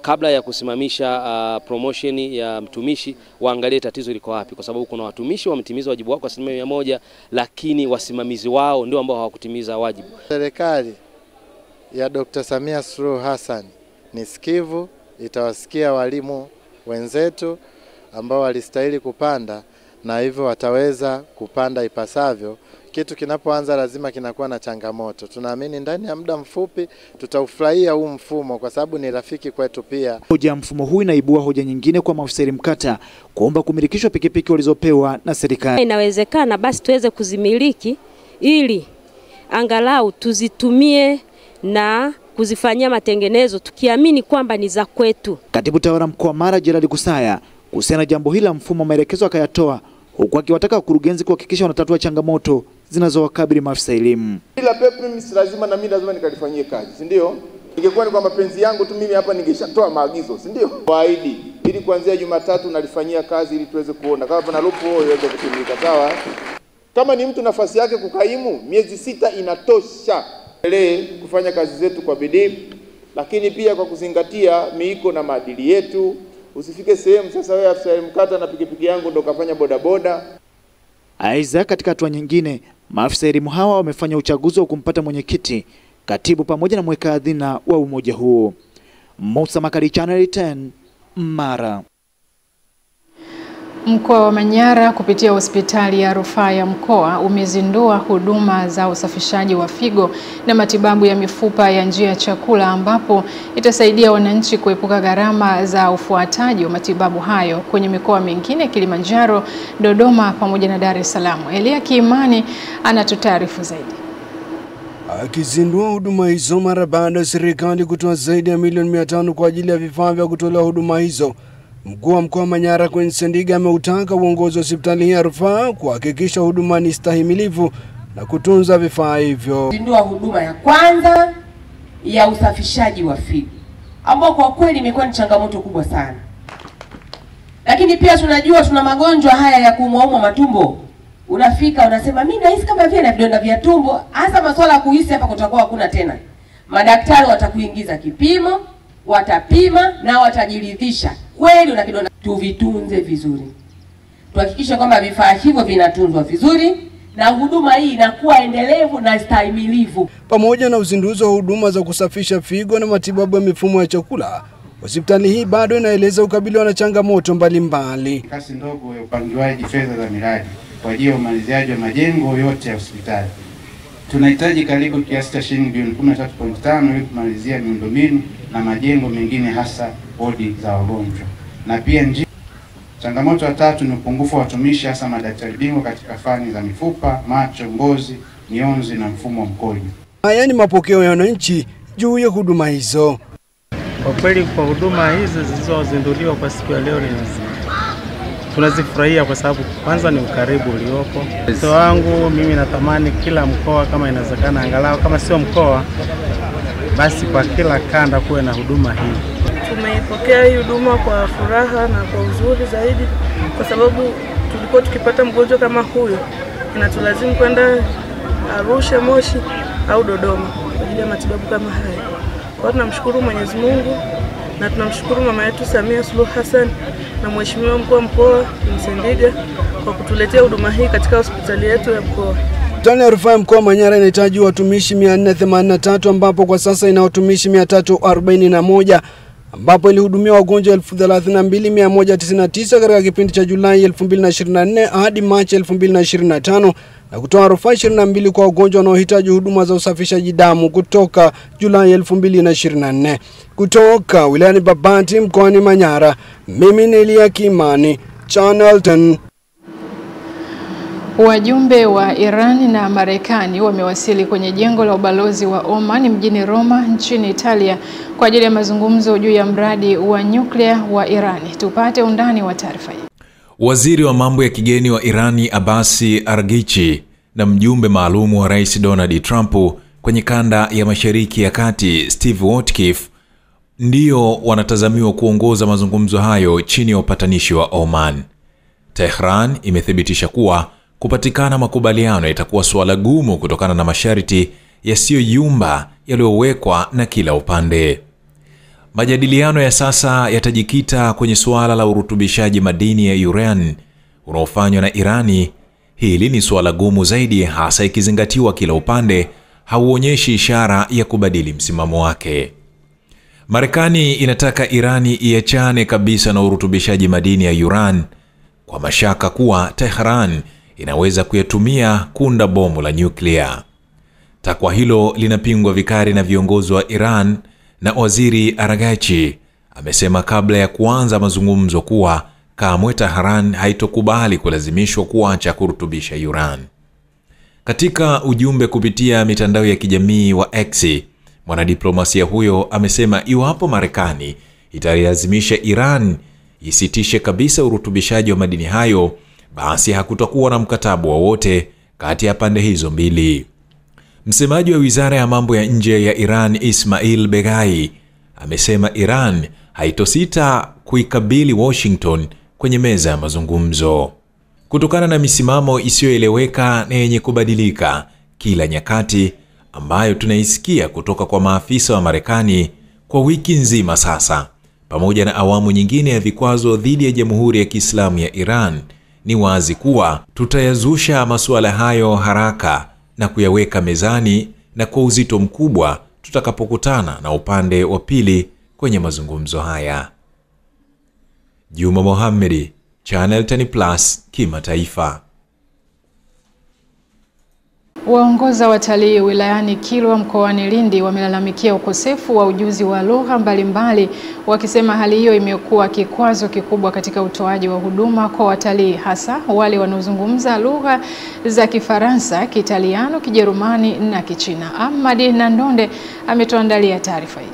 kabla ya kusimamisha promotion ya mtumishi, waangalie tatizo liko wapi, kwa sababu kuna watumishi wametimiza wajibu wao kwa 100%, lakini wasimamizi wao ndio ambao hawakutimiza wajibu. Serikali ya Dr. Samia Suluhu Hassan ni sikivu, itawasikia walimu wenzetu ambao walistahili kupanda, na hivyo wataweza kupanda ipasavyo. Kitu kinapoanza lazima kinakuwa na changamoto. Tunaamini ndani ya muda mfupi tutaufurahia huu mfumo kwa sababu ni rafiki kwetu pia. Hoja ya mfumo huu inaibua hoja nyingine kwa maafisa elimu kata kuomba kumilikishwa pikipiki walizopewa na serikali. Inawezekana basi tuweze kuzimiliki ili angalau tuzitumie na kuzifanyia matengenezo tukiamini kwamba ni za kwetu. Katibu tawala mkoa wa Mara Gerald Kusaya kuhusiana na jambo hili la mfumo maelekezo akayatoa, huku akiwataka wakurugenzi kuhakikisha wanatatua changamoto zinazowakabili maafisa elimu. Bila PEMPMIS lazima na mimi lazima nikalifanyie kazi, si ndio? Ingekuwa ni kwa mapenzi yangu tu mimi hapa ningeshatoa maagizo, si ndio? Waahidi ili kuanzia Jumatatu nalifanyia kazi ili tuweze kuona kama pana lupu iweze kutimika, sawa? Kama ni mtu nafasi yake kukaimu, miezi 6 inatosha. Endelee kufanya kazi zetu kwa bidii, lakini pia kwa kuzingatia miiko na maadili yetu. Usifike sehemu sasa wewe afisa elimu kata na pikipiki yangu ndo kafanya bodaboda. Aidha, katika hatua nyingine, maafisa elimu hawa wamefanya uchaguzi wa kumpata mwenyekiti, katibu pamoja na mweka hazina wa umoja huo. Musa Makali, Channel 10, Mara. Mkoa wa Manyara kupitia hospitali ya rufaa ya mkoa umezindua huduma za usafishaji wa figo na matibabu ya mifupa ya njia ya chakula, ambapo itasaidia wananchi kuepuka gharama za ufuataji wa matibabu hayo kwenye mikoa mingine Kilimanjaro, Dodoma pamoja na Dar es Salaam. Elia Kiimani anatutaarifu zaidi. Akizindua huduma hizo mara baada ya serikali kutoa zaidi ya milioni 500 kwa ajili ya vifaa vya kutolea huduma hizo, mkuu wa mkoa wa Manyara Queen Sendiga ameutaka uongozi wa hospitali ya rufaa kuhakikisha huduma ni stahimilivu na kutunza vifaa hivyo. Zindua huduma ya kwanza ya usafishaji wa figo, ambao kwa kweli imekuwa ni changamoto kubwa sana. Lakini pia tunajua tuna magonjwa haya ya kuumwa matumbo. Unafika unasema mimi nahisi kama vile na vidonda vya tumbo, hasa masuala ya kuhisi hapa kutakuwa hakuna tena. Madaktari watakuingiza kipimo, watapima na watajiridhisha kweli una kidonda. Tuvitunze vizuri. Tuhakikishe kwamba vifaa hivyo vinatunzwa vizuri na huduma hii inakuwa endelevu na stahimilivu. Pamoja na uzinduzi wa huduma za kusafisha figo na matibabu ya mifumo ya chakula, hospitali hii bado inaeleza ukabiliwa na changamoto mbalimbali. Kasi ndogo ya upangiwaji fedha za miradi kwa ajili ya umaliziaji wa majengo yote ya hospitali. Tunahitaji karibu kiasi cha shilingi bilioni 13.5 ili kumalizia miundombinu na majengo mengine hasa wodi za wagonjwa. Na pia changamoto ya tatu ni upungufu wa watumishi hasa madaktari bingwa katika fani za mifupa, macho, ngozi, mionzi na mfumo wa mkojo. Haya ni mapokeo ya wananchi juu ya huduma hizo. Kwa kweli kwa huduma hizi zilizozinduliwa kwa siku ya leo tunazifurahia kwa sababu kwanza ni ukaribu uliopo. Wito wangu mimi natamani kila mkoa kama inawezekana, angalau kama sio mkoa basi kwa kila kanda kuwe na huduma hii. Tumeipokea hii huduma kwa furaha na kwa uzuri zaidi kwa sababu tulikuwa tukipata mgonjwa kama huyo inatulazimu kwenda Arusha, Moshi au Dodoma kwa ajili ya matibabu kama haya. Kwa tunamshukuru Mwenyezi Mungu na tunamshukuru mama yetu Samia Suluhu Hassan na mheshimiwa mkuu wa mkoa Msendiga kwa kutuletea huduma hii katika hospitali yetu ya mkoa. Hospitali ya Rufaa mkoa Manyara inahitaji watumishi 483 ambapo kwa sasa ina watumishi 341 ambapo ilihudumia wagonjwa 32,199 katika kipindi cha Julai 2024 hadi Machi 2025 na kutoa rufaa 22 kwa wagonjwa wanaohitaji huduma za usafishaji damu kutoka Julai 2024. Kutoka wilayani Babati mkoani Manyara, mimi ni Elia Kimani, Channel 10. Wajumbe wa Iran na Marekani wamewasili kwenye jengo la ubalozi wa Oman mjini Roma nchini Italia kwa ajili ya mazungumzo juu ya mradi wa nyuklia wa Iran. Tupate undani wa taarifa hii. Waziri wa mambo ya kigeni wa Irani Abbasi Araghchi na mjumbe maalum wa Rais Donald Trump kwenye kanda ya Mashariki ya Kati Steve Witkoff ndio wanatazamiwa kuongoza mazungumzo hayo chini ya upatanishi wa Oman. Tehran imethibitisha kuwa kupatikana makubaliano itakuwa suala gumu kutokana na masharti yasiyoyumba yaliyowekwa na kila upande. Majadiliano ya sasa yatajikita kwenye suala la urutubishaji madini ya urani unaofanywa na Irani. Hili ni suala gumu zaidi hasa ikizingatiwa kila upande hauonyeshi ishara ya kubadili msimamo wake. Marekani inataka Irani iachane kabisa na urutubishaji madini ya urani kwa mashaka kuwa Tehran inaweza kuyatumia kunda bomu la nyuklia. Takwa hilo linapingwa vikali na viongozi wa Iran, na Waziri Araghchi amesema kabla ya kuanza mazungumzo kuwa kamwe Tehran haitokubali kulazimishwa kuacha kurutubisha urani. Katika ujumbe kupitia mitandao ya kijamii wa X, mwanadiplomasia huyo amesema iwapo Marekani italazimisha Iran isitishe kabisa urutubishaji wa madini hayo, basi hakutakuwa na mkataba wowote kati ya pande hizo mbili. Msemaji wa Wizara ya Mambo ya Nje ya Iran Ismail Beghai amesema Iran haitosita kuikabili Washington kwenye meza ya mazungumzo. Kutokana na misimamo isiyoeleweka na yenye kubadilika kila nyakati ambayo tunaisikia kutoka kwa maafisa wa Marekani kwa wiki nzima sasa, pamoja na awamu nyingine ya vikwazo dhidi ya Jamhuri ya Kiislamu ya Iran, ni wazi kuwa tutayazusha masuala hayo haraka na kuyaweka mezani na kwa uzito mkubwa tutakapokutana na upande wa pili kwenye mazungumzo haya. Juma Mohammedi, Channel 10 Plus kimataifa. Waongoza watalii wilayani Kilwa mkoani Lindi wamelalamikia ukosefu wa ujuzi wa lugha mbalimbali, wakisema hali hiyo imekuwa kikwazo kikubwa katika utoaji wa huduma kwa watalii, hasa wale wanaozungumza lugha za Kifaransa, Kitaliano, Kijerumani na Kichina. Ahmad Nandonde ametuandalia taarifa hii.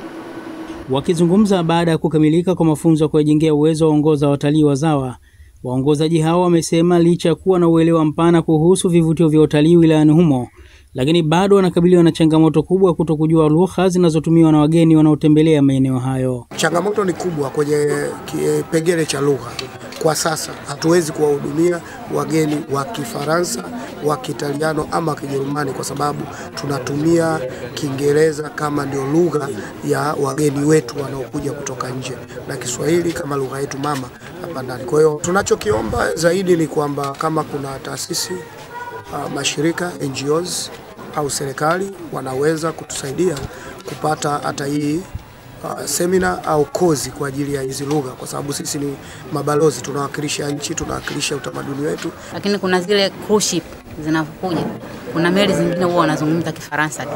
Wakizungumza baada ya kukamilika kwa mafunzo ya kujengea uwezo wa waongoza watalii wazawa, waongozaji hao wamesema licha kuwa na uelewa mpana kuhusu vivutio vya utalii wilayani humo, lakini bado wanakabiliwa na changamoto kubwa kutokujua lugha zinazotumiwa na wageni wanaotembelea maeneo hayo. Changamoto ni kubwa kwenye kipengele cha lugha. kwa sasa hatuwezi kuwahudumia wageni wa Kifaransa, wa Kitaliano ama Kijerumani kwa sababu tunatumia Kiingereza kama ndio lugha ya wageni wetu wanaokuja kutoka nje na Kiswahili kama lugha yetu mama hapa ndani. Kwa hiyo tunachokiomba zaidi ni kwamba kama kuna taasisi, mashirika, NGOs au serikali wanaweza kutusaidia kupata hata hii seminar au kozi kwa ajili ya hizi lugha, kwa sababu sisi ni mabalozi, tunawakilisha nchi, tunawakilisha utamaduni wetu. Lakini kuna zile cruise ship zinapokuja, kuna meli zingine huwa wanazungumza Kifaransa tu.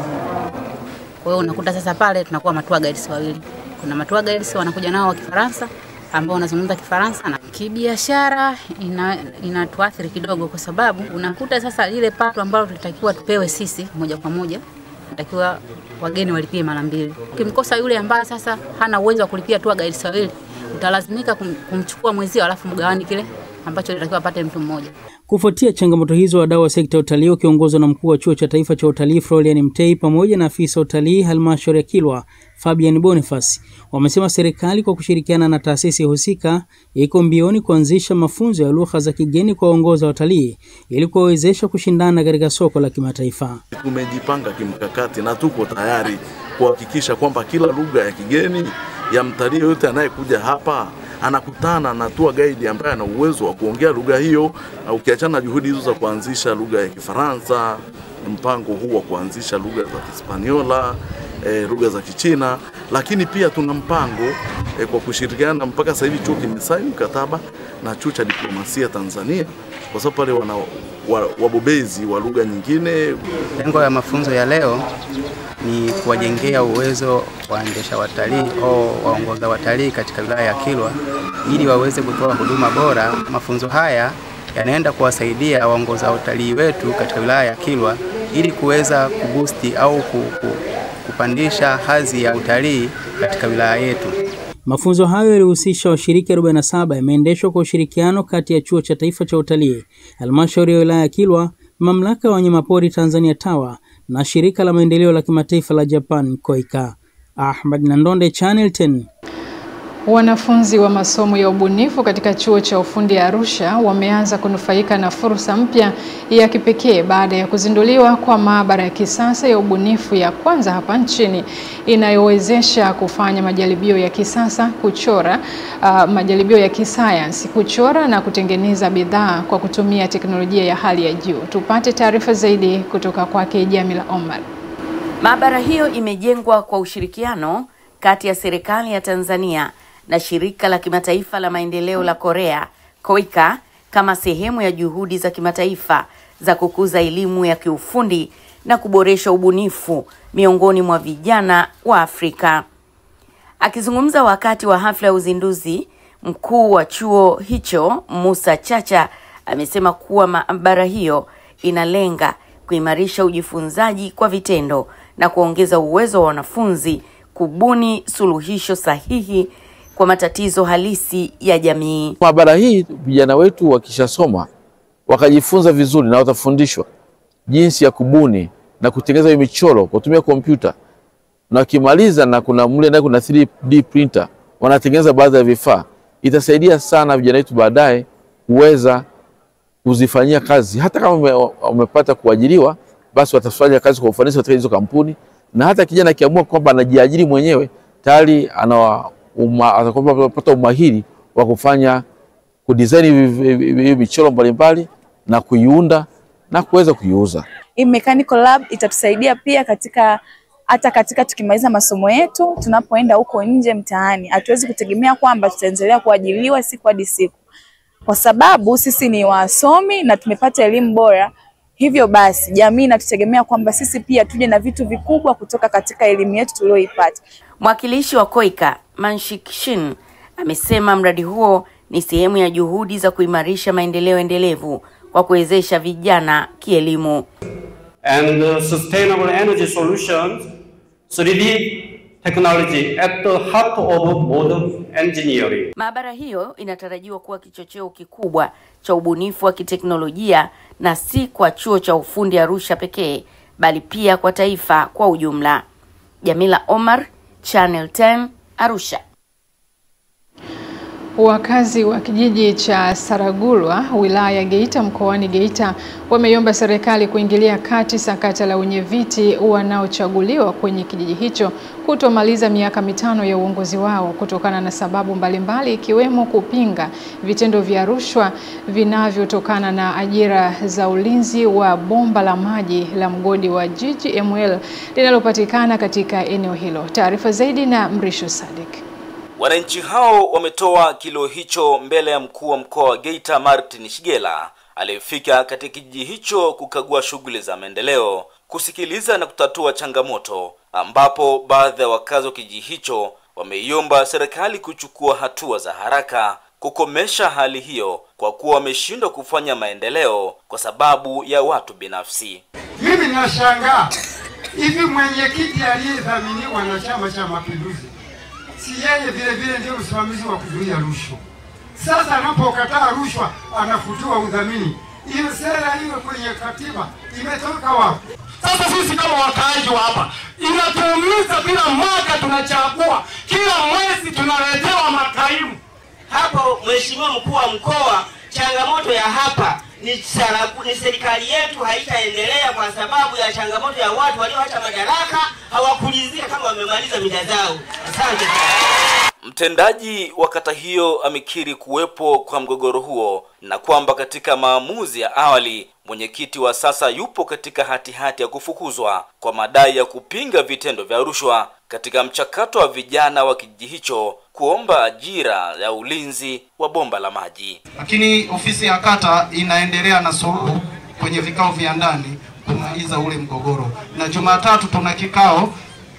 Kwa hiyo unakuta sasa pale tunakuwa matua guides wawili. Kuna matua guides wanakuja nao wa Kifaransa ambao wanazungumza Kifaransa, na kibiashara inatuathiri kidogo kwa sababu unakuta sasa lile pato ambalo tulitakiwa tupewe sisi moja kwa moja natakiwa wageni walipie mara mbili. Ukimkosa yule ambaye sasa hana uwezo wa kulipia tour guide wawili, utalazimika kumchukua mwezio alafu mgawani kile ambacho natakiwa apate mtu mmoja. Kufuatia changamoto hizo, wadau wa sekta ya utalii wakiongozwa na mkuu wa Chuo cha Taifa cha Utalii Florian Mtei pamoja na afisa utalii halmashauri ya Kilwa Fabian Boniface wamesema serikali kwa kushirikiana na taasisi husika iko mbioni kuanzisha mafunzo ya lugha za kigeni kwa waongoza watalii ili kuwawezesha kushindana katika soko la kimataifa. Tumejipanga kimkakati na tuko tayari kuhakikisha kwamba kila lugha ya kigeni ya mtalii yote anayekuja hapa anakutana na tour guide ambaye ana uwezo wa kuongea lugha hiyo. Ukiachana na juhudi hizo za kuanzisha lugha ya Kifaransa, mpango huu wa kuanzisha lugha za Kispaniola, lugha za Kichina, lakini pia tuna mpango kwa kushirikiana mpaka sasa hivi chuo kimesaini mkataba na Chuo cha Diplomasia Tanzania kwa sababu pale wana wabobezi wa lugha nyingine. Lengo ya mafunzo ya leo ni kuwajengea uwezo waendesha watalii au waongoza watalii katika wilaya ya Kilwa ili waweze kutoa huduma bora. Mafunzo haya yanaenda kuwasaidia waongoza watalii wetu katika wilaya ya Kilwa ili kuweza kuboosti au kupandisha hadhi ya utalii katika wilaya yetu. Mafunzo hayo yalihusisha washiriki 47, yameendeshwa kwa ushirikiano kati ya Chuo cha Taifa cha Utalii, halmashauri ya wilaya ya Kilwa, mamlaka ya wanyamapori Tanzania TAWA na shirika la maendeleo la kimataifa la Japan KOICA. Ahmad Nandonde, Channel 10. Wanafunzi wa masomo ya ubunifu katika Chuo cha Ufundi Arusha wameanza kunufaika na fursa mpya ya kipekee baada ya kuzinduliwa kwa maabara ya kisasa ya ubunifu ya kwanza hapa nchini inayowezesha kufanya majaribio ya kisasa, kuchora, majaribio ya kisayansi, kuchora na kutengeneza bidhaa kwa kutumia teknolojia ya hali ya juu. Tupate taarifa zaidi kutoka kwake Jamila Omar. Maabara hiyo imejengwa kwa ushirikiano kati ya serikali ya Tanzania na shirika la kimataifa la maendeleo la Korea, KOICA, kama sehemu ya juhudi za kimataifa za kukuza elimu ya kiufundi na kuboresha ubunifu miongoni mwa vijana wa Afrika. Akizungumza wakati wa hafla ya uzinduzi, mkuu wa chuo hicho Musa Chacha amesema kuwa maabara hiyo inalenga kuimarisha ujifunzaji kwa vitendo na kuongeza uwezo wa wanafunzi kubuni suluhisho sahihi kwa matatizo halisi ya jamii. Maabara hii vijana wetu wakishasoma wakajifunza vizuri na watafundishwa jinsi ya kubuni na kutengeneza michoro kwa kutumia kompyuta. Na kimaliza na kuna mle ndani kuna 3D printer wanatengeneza baadhi ya vifaa. Itasaidia sana vijana wetu baadaye kuweza kuzifanyia kazi. Hata kama wamepata kuajiriwa, basi watafanya kazi kwa ufanisi katika hizo kampuni. Na hata kijana akiamua kwamba anajiajiri mwenyewe, tayari atapata umahiri wa kufanya kudesign hiyo michoro mbalimbali na kuiunda na kuweza kuiuza. Hii mechanical lab itatusaidia pia katika tukimaliza masomo yetu, tunapoenda huko nje mtaani, hatuwezi kutegemea kwamba tutaendelea kuajiriwa siku hadi siku. Kwa sababu sisi ni wasomi na tumepata elimu bora. Hivyo basi jamii inatutegemea kwamba sisi pia tuje na vitu vikubwa kutoka katika elimu yetu tuliyoipata. Mwakilishi wa KOICA, Manshik Shin, amesema mradi huo ni sehemu ya juhudi za kuimarisha maendeleo endelevu kwa kuwezesha vijana kielimu. And sustainable energy solutions, 3D technology at the heart of modern engineering. Maabara hiyo inatarajiwa kuwa kichocheo kikubwa cha ubunifu wa kiteknolojia na si kwa Chuo cha Ufundi Arusha pekee, bali pia kwa taifa kwa ujumla. Jamila Omar, Channel 10, Arusha. Wakazi wa kijiji cha Saragurwa, wilaya ya Geita mkoani Geita wameiomba serikali kuingilia kati sakata la wenyeviti wanaochaguliwa kwenye kijiji hicho kutomaliza miaka 5 ya uongozi wao kutokana na sababu mbalimbali ikiwemo kupinga vitendo vya rushwa vinavyotokana na ajira za ulinzi wa bomba la maji la mgodi wa GGML linalopatikana katika eneo hilo. Taarifa zaidi na Mrisho Sadik. Wananchi hao wametoa kilio hicho mbele ya mkuu wa mkoa wa Geita Martin Shigela aliyefika katika kijiji hicho kukagua shughuli za maendeleo, kusikiliza na kutatua changamoto, ambapo baadhi ya wakazi wa kijiji hicho wameiomba serikali kuchukua hatua za haraka kukomesha hali hiyo kwa kuwa wameshindwa kufanya maendeleo kwa sababu ya watu binafsi. Mimi nashangaa hivi mwenyekiti aliyedhaminiwa na Chama cha Mapinduzi si yeye vile vile ndio msimamizi wa kuzuia rushwa. Sasa anapokataa rushwa anafutiwa udhamini. Hiyo sera hiyo kwenye katiba imetoka wapi? Sasa sisi kama wakaaji wa hapa inatuumiza, kila mwaka tunachagua, kila mwezi tunaletewa makaimu. Hapo Mheshimiwa mkuu wa mkoa, changamoto ya hapa ni serikali yetu haitaendelea kwa sababu ya changamoto ya watu walioacha madaraka hawakulizia kama wamemaliza mida zao. Asante. Mtendaji wa kata hiyo amekiri kuwepo kwa mgogoro huo na kwamba katika maamuzi ya awali mwenyekiti wa sasa yupo katika hatihati ya kufukuzwa kwa madai ya kupinga vitendo vya rushwa katika mchakato wa vijana wa kijiji hicho kuomba ajira ya ulinzi wa bomba la maji. Lakini ofisi ya kata inaendelea na suluhu kwenye vikao vya ndani kumaliza ule mgogoro. Na Jumatatu tuna kikao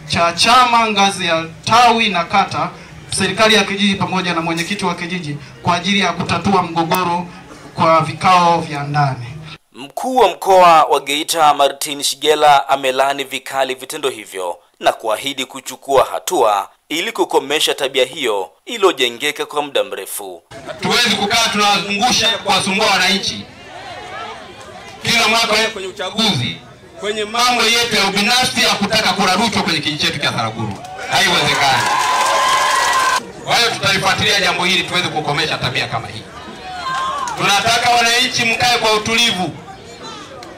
cha chama ngazi ya tawi na kata, serikali ya kijiji pamoja na mwenyekiti wa kijiji kwa ajili ya kutatua mgogoro kwa vikao vya ndani. Mkuu wa mkoa wa Geita Martin Shigela amelani vikali vitendo hivyo na kuahidi kuchukua hatua ili kukomesha tabia hiyo iliyojengeka kwa muda mrefu. Hatuwezi kukaa tunazungusha kuwasumbua wananchi kila mwaka kwenye uchaguzi kwenye mambo yetu ya ubinafsi ya kutaka kura rushwa kwenye kijiji chetu cha Saragurwa. Haiwezekani. Kwa hiyo tutalifuatilia jambo hili tuweze kukomesha tabia kama hii. Tunataka wananchi mkae kwa utulivu.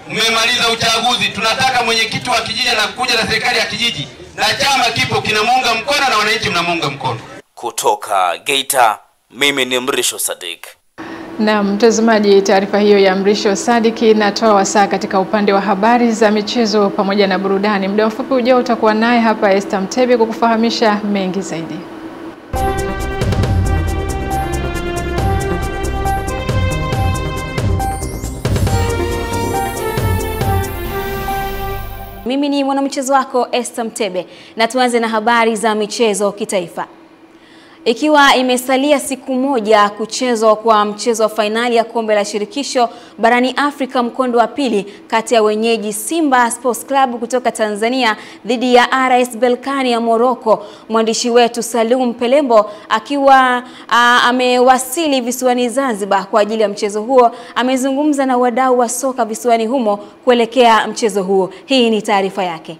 Mmemaliza uchaguzi, tunataka mwenyekiti wa kijiji na kuja na serikali ya kijiji na chama kipo kinamuunga mkono na wananchi mnamuunga mkono. Kutoka Geita, mimi ni Mrisho Sadik. Na mtazamaji, taarifa hiyo ya Mrisho Sadik inatoa wasaa katika upande wa habari za michezo pamoja na burudani. Muda mfupi ujao utakuwa naye hapa Esther Mtebe kukufahamisha mengi zaidi. Mimi ni mwanamchezo wako Esther Mtebe na tuanze na habari za michezo kitaifa. Ikiwa imesalia siku moja kuchezwa kwa mchezo wa fainali ya kombe la shirikisho barani Afrika mkondo wa pili kati ya wenyeji Simba Sports Club kutoka Tanzania dhidi ya RS Berkane ya Morocco, mwandishi wetu Salum Pelembo akiwa amewasili visiwani Zanzibar kwa ajili ya mchezo huo amezungumza na wadau wa soka visiwani humo kuelekea mchezo huo. Hii ni taarifa yake.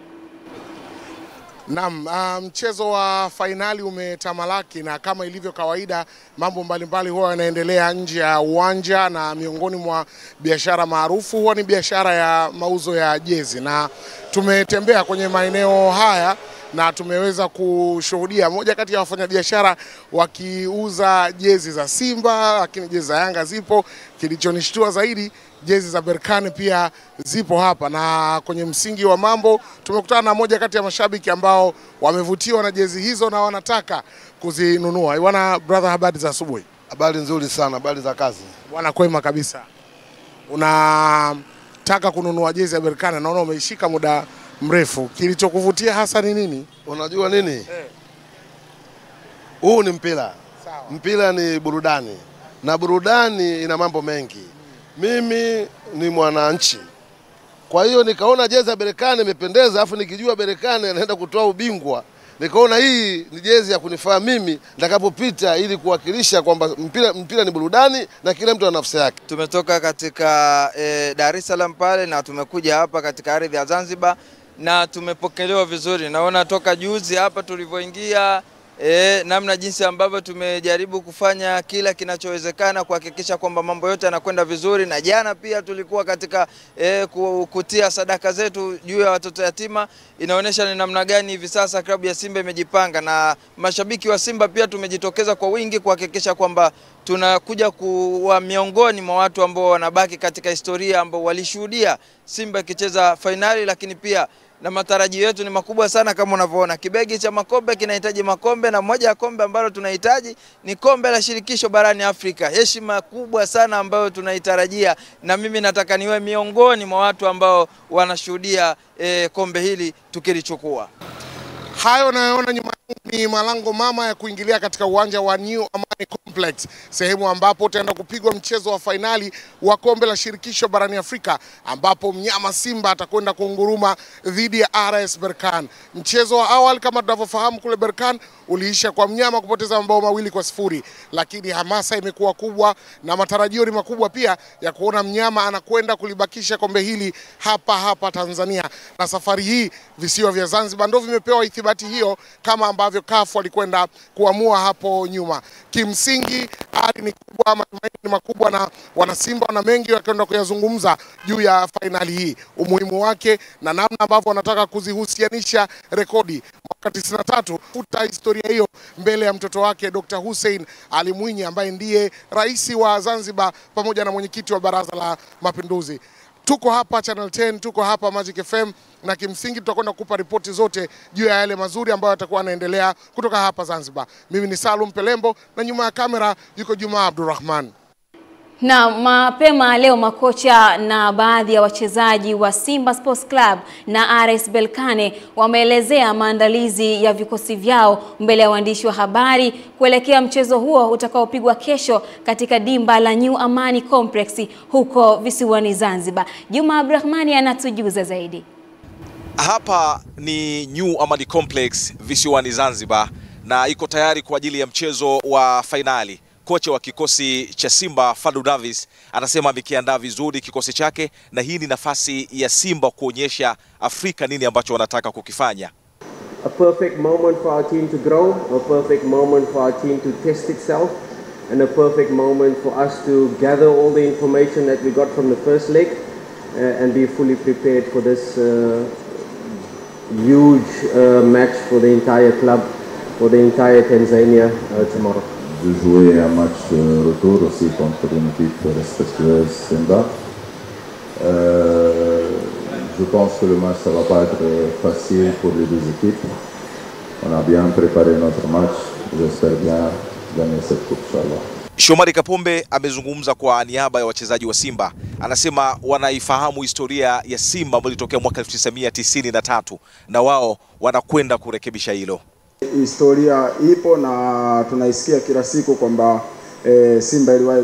Naam, mchezo wa fainali umetamalaki na kama ilivyo kawaida mambo mbalimbali huwa yanaendelea nje ya uwanja, na miongoni mwa biashara maarufu huwa ni biashara ya mauzo ya jezi, na tumetembea kwenye maeneo haya na tumeweza kushuhudia moja kati ya wafanyabiashara wakiuza jezi za Simba, lakini jezi za Yanga zipo. Kilichonishtua zaidi, jezi za Berkane pia zipo hapa, na kwenye msingi wa mambo tumekutana na moja kati ya mashabiki ambao wamevutiwa na jezi hizo na wanataka kuzinunua. Bwana brother, habari za asubuhi? Habari nzuri sana, habari za kazi. Bwana kwema kabisa. Unataka kununua jezi ya Berkane, naona umeishika muda mrefu. Kilichokuvutia hasa ni nini? Unajua nini? Huu ni mpira. Sawa. Mpira ni burudani. Na burudani ina mambo mengi. Mimi ni mwananchi. Kwa hiyo nikaona jezi ya Berkane imependeza, afu nikijua Berkane anaenda kutoa ubingwa, nikaona hii ni jezi ya kunifaa mimi nitakapopita ili kuwakilisha kwamba mpira ni burudani na kila mtu ana nafsi yake. Tumetoka katika Dar es Salaam pale na tumekuja hapa katika ardhi ya Zanzibar na tumepokelewa vizuri. Naona toka juzi hapa tulivyoingia namna jinsi ambavyo tumejaribu kufanya kila kinachowezekana kuhakikisha kwamba mambo yote yanakwenda vizuri, na jana pia tulikuwa katika kutia sadaka zetu juu ya watoto yatima. Inaonyesha ni namna gani hivi sasa klabu ya Simba imejipanga, na mashabiki wa Simba pia tumejitokeza kwa wingi kuhakikisha kwamba tunakuja kuwa miongoni mwa watu ambao wanabaki katika historia ambao walishuhudia Simba ikicheza fainali, lakini pia na matarajio yetu ni makubwa sana. Kama unavyoona kibegi cha makombe kinahitaji makombe, na moja ya kombe ambalo tunahitaji ni kombe la shirikisho barani Afrika. Heshima kubwa sana ambayo tunaitarajia, na mimi nataka niwe miongoni mwa watu ambao wanashuhudia kombe hili tukilichukua. Hayo nayoona nyuma ni malango mama ya kuingilia katika uwanja wa New Amani Complex, sehemu ambapo utaenda kupigwa mchezo wa fainali wa kombe la shirikisho barani Afrika, ambapo mnyama Simba atakwenda kunguruma dhidi ya RS Berkane. Mchezo wa awali kama tunavyofahamu kule Berkane uliisha kwa mnyama kupoteza mabao 2-0, lakini hamasa imekuwa kubwa na matarajio ni makubwa pia ya kuona mnyama anakwenda kulibakisha kombe hili hapa Tanzania. Na safari hii visiwa vya Zanzibar ndio vimepewa ithibati hiyo, kama ambavyo CAF walikwenda kuamua hapo nyuma. Kimsingi hali ni kubwa, matumaini ni makubwa, na wanasimba wana mengi wakwenda kuyazungumza juu ya fainali hii, umuhimu wake na namna ambavyo wanataka kuzihusianisha rekodi. Mwaka 93 futa historia hiyo mbele ya mtoto wake Dr. Hussein Ali Mwinyi ambaye ndiye rais wa Zanzibar pamoja na mwenyekiti wa Baraza la Mapinduzi. Tuko hapa Channel 10, tuko hapa Magic FM, na kimsingi tutakwenda kukupa ripoti zote juu ya yale mazuri ambayo yatakuwa yanaendelea kutoka hapa Zanzibar. Mimi ni Salum Pelembo na nyuma ya kamera yuko Juma Abdurrahman. Na mapema leo makocha na baadhi ya wachezaji wa Simba Sports Club na RS Berkane wameelezea maandalizi ya vikosi vyao mbele ya waandishi wa habari kuelekea mchezo huo utakaopigwa kesho katika dimba la New Amani Complex huko visiwani Zanzibar. Juma Abdurrahmani anatujuza zaidi. Hapa ni New Amani Complex visiwani Zanzibar, na iko tayari kwa ajili ya mchezo wa fainali. Kocha wa kikosi cha Simba Fadlu Davis anasema amekiandaa vizuri kikosi chake, na hii ni nafasi ya Simba kuonyesha Afrika nini ambacho wanataka kukifanya. A perfect moment for our team to grow, a perfect moment for our team to test itself, and a perfect moment for us to gather all the information that we got from the first leg and be fully prepared for this huge match for the entire club, for the entire Tanzania tomorrow. De jouer un match retour aussi contre une équipe respectueuse Simba. Je pense que le match ça va pas être facile pour les deux équipes. On a bien préparé notre match. J'espère bien gagner cette coupe inchallah. Shomari Kapombe amezungumza kwa niaba ya wachezaji wa Simba. Anasema wanaifahamu historia ya Simba ambayo ilitokea mwaka 1993 na wao wanakwenda kurekebisha hilo. Historia ipo na tunaisikia kila siku kwamba Simba iliwahi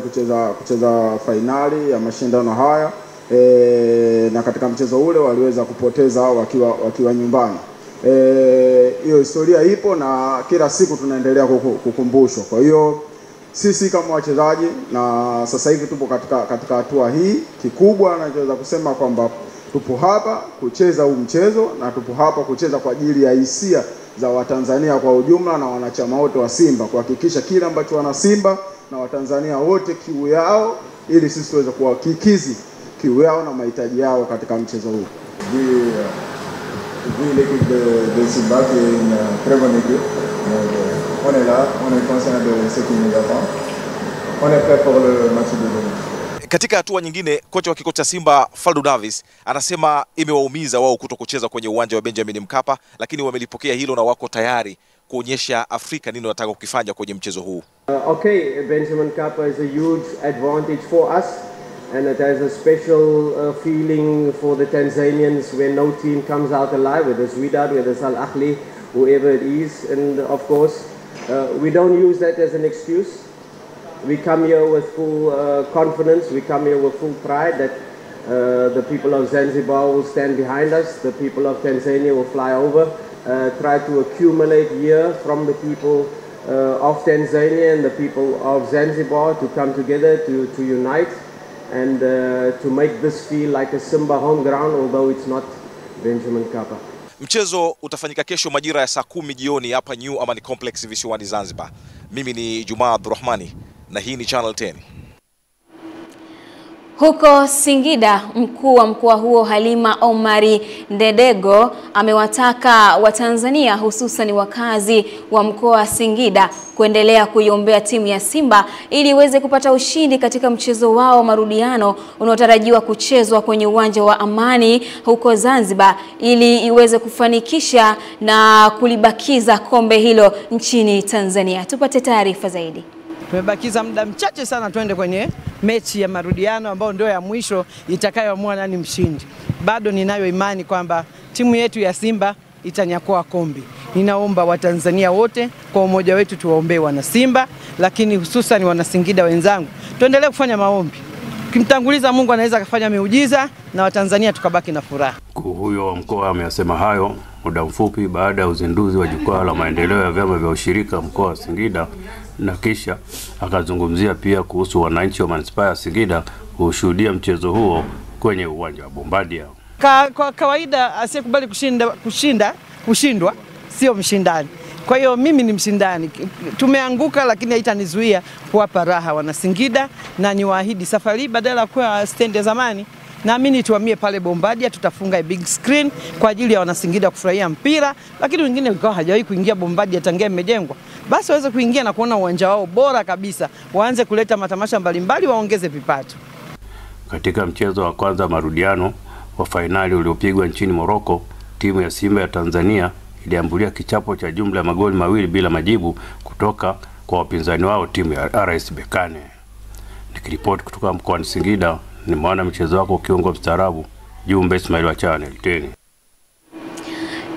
kucheza fainali ya mashindano haya na katika mchezo ule waliweza kupoteza wakiwa nyumbani. Hiyo historia ipo na kila siku tunaendelea kukumbushwa. Kwa hiyo sisi kama wachezaji, na sasa hivi tupo katika hatua hii, kikubwa nachoweza kusema kwamba tupo hapa kucheza huu mchezo, na tupo hapa kucheza kwa ajili ya hisia za Watanzania kwa ujumla na wanachama wote wa Simba, kuhakikisha kile ambacho wana Simba na Watanzania wote kiu yao, ili sisi tuweze kuwakikizi kiu yao na mahitaji yao katika mchezo huu. L'équipe de Simba qui est une très bonne équipe. On est là, on est conscient de ce qui nous attend. On est prêt pour le match de demain. Katika hatua nyingine, kocha wa kikosi cha Simba Fadlu Davis anasema imewaumiza wao kutokucheza kwenye uwanja wa Benjamin Mkapa, lakini wamelipokea hilo na wako tayari kuonyesha Afrika nini wanataka kukifanya kwenye mchezo huu. Okay, Benjamin Mkapa is a huge advantage for us, and it has a special feeling for the Tanzanians when no team comes out alive, whether it's Wydad, whether it's Al Ahly, whoever it is. And of course, we don't use that as an excuse. We come here with full confidence, we come here with full pride that the people of Zanzibar will stand behind us, the people of Tanzania will fly over, try to accumulate here from the people of Tanzania and the people of Zanzibar to come together, to unite, and to make this feel like a Simba home ground, although it's not Benjamin Mkapa. Mchezo utafanyika kesho majira ya saa 10 jioni hapa New Amani Complex visiwani Zanzibar. Mimi ni Juma Abdurrahmani na hii ni Channel 10. Huko Singida, mkuu wa mkoa huo Halima Omari Ndedego amewataka Watanzania hususan wakazi wa mkoa wa Singida kuendelea kuiombea timu ya Simba ili iweze kupata ushindi katika mchezo wao marudiano unaotarajiwa kuchezwa kwenye uwanja wa Amani huko Zanzibar ili iweze kufanikisha na kulibakiza kombe hilo nchini Tanzania. Tupate taarifa zaidi. Tumebakiza muda mchache sana twende kwenye mechi ya marudiano ambao ndio ya mwisho itakayoamua nani mshindi. Bado ninayo imani kwamba timu yetu ya Simba itanyakua kombe. Ninaomba Watanzania wote kwa umoja wetu tuwaombee wana Simba, lakini hususan wana Singida wenzangu tuendelee kufanya maombi. Kimtanguliza Mungu anaweza kufanya miujiza na Watanzania tukabaki na furaha. Mkuu huyo wa mkoa amesema hayo muda mfupi baada ya uzinduzi wa jukwaa la maendeleo ya vyama vya ushirika mkoa wa Singida, na kisha akazungumzia pia kuhusu wananchi wa manispaa ya Singida kushuhudia mchezo huo kwenye uwanja wa Bombardier. Kwa kawaida asiyekubali kushindwa sio mshindani. Kwa hiyo mimi ni mshindani. Tumeanguka lakini haitanizuia kuwapa raha wana Singida, na niwaahidi safari badala kwa stand ya zamani naamini tuhamie pale Bombardier, tutafunga big screen kwa ajili ya wana Singida kufurahia mpira, lakini wengine walikuwa hajawahi kuingia Bombardier tangia imejengwa. Basi waweze kuingia na kuona uwanja wao bora kabisa, waanze kuleta matamasha mbalimbali, waongeze vipato. Katika mchezo wa kwanza marudiano wa fainali uliopigwa nchini Morocco, timu ya Simba ya Tanzania iliambulia kichapo cha jumla ya magoli 2 bila majibu kutoka kwa wapinzani wao timu ya RS Berkane. Nikiripoti kutoka mkoani Singida, ni mwana mchezo wako kiungo mstaarabu Jumbe Ismail wa Channel 10.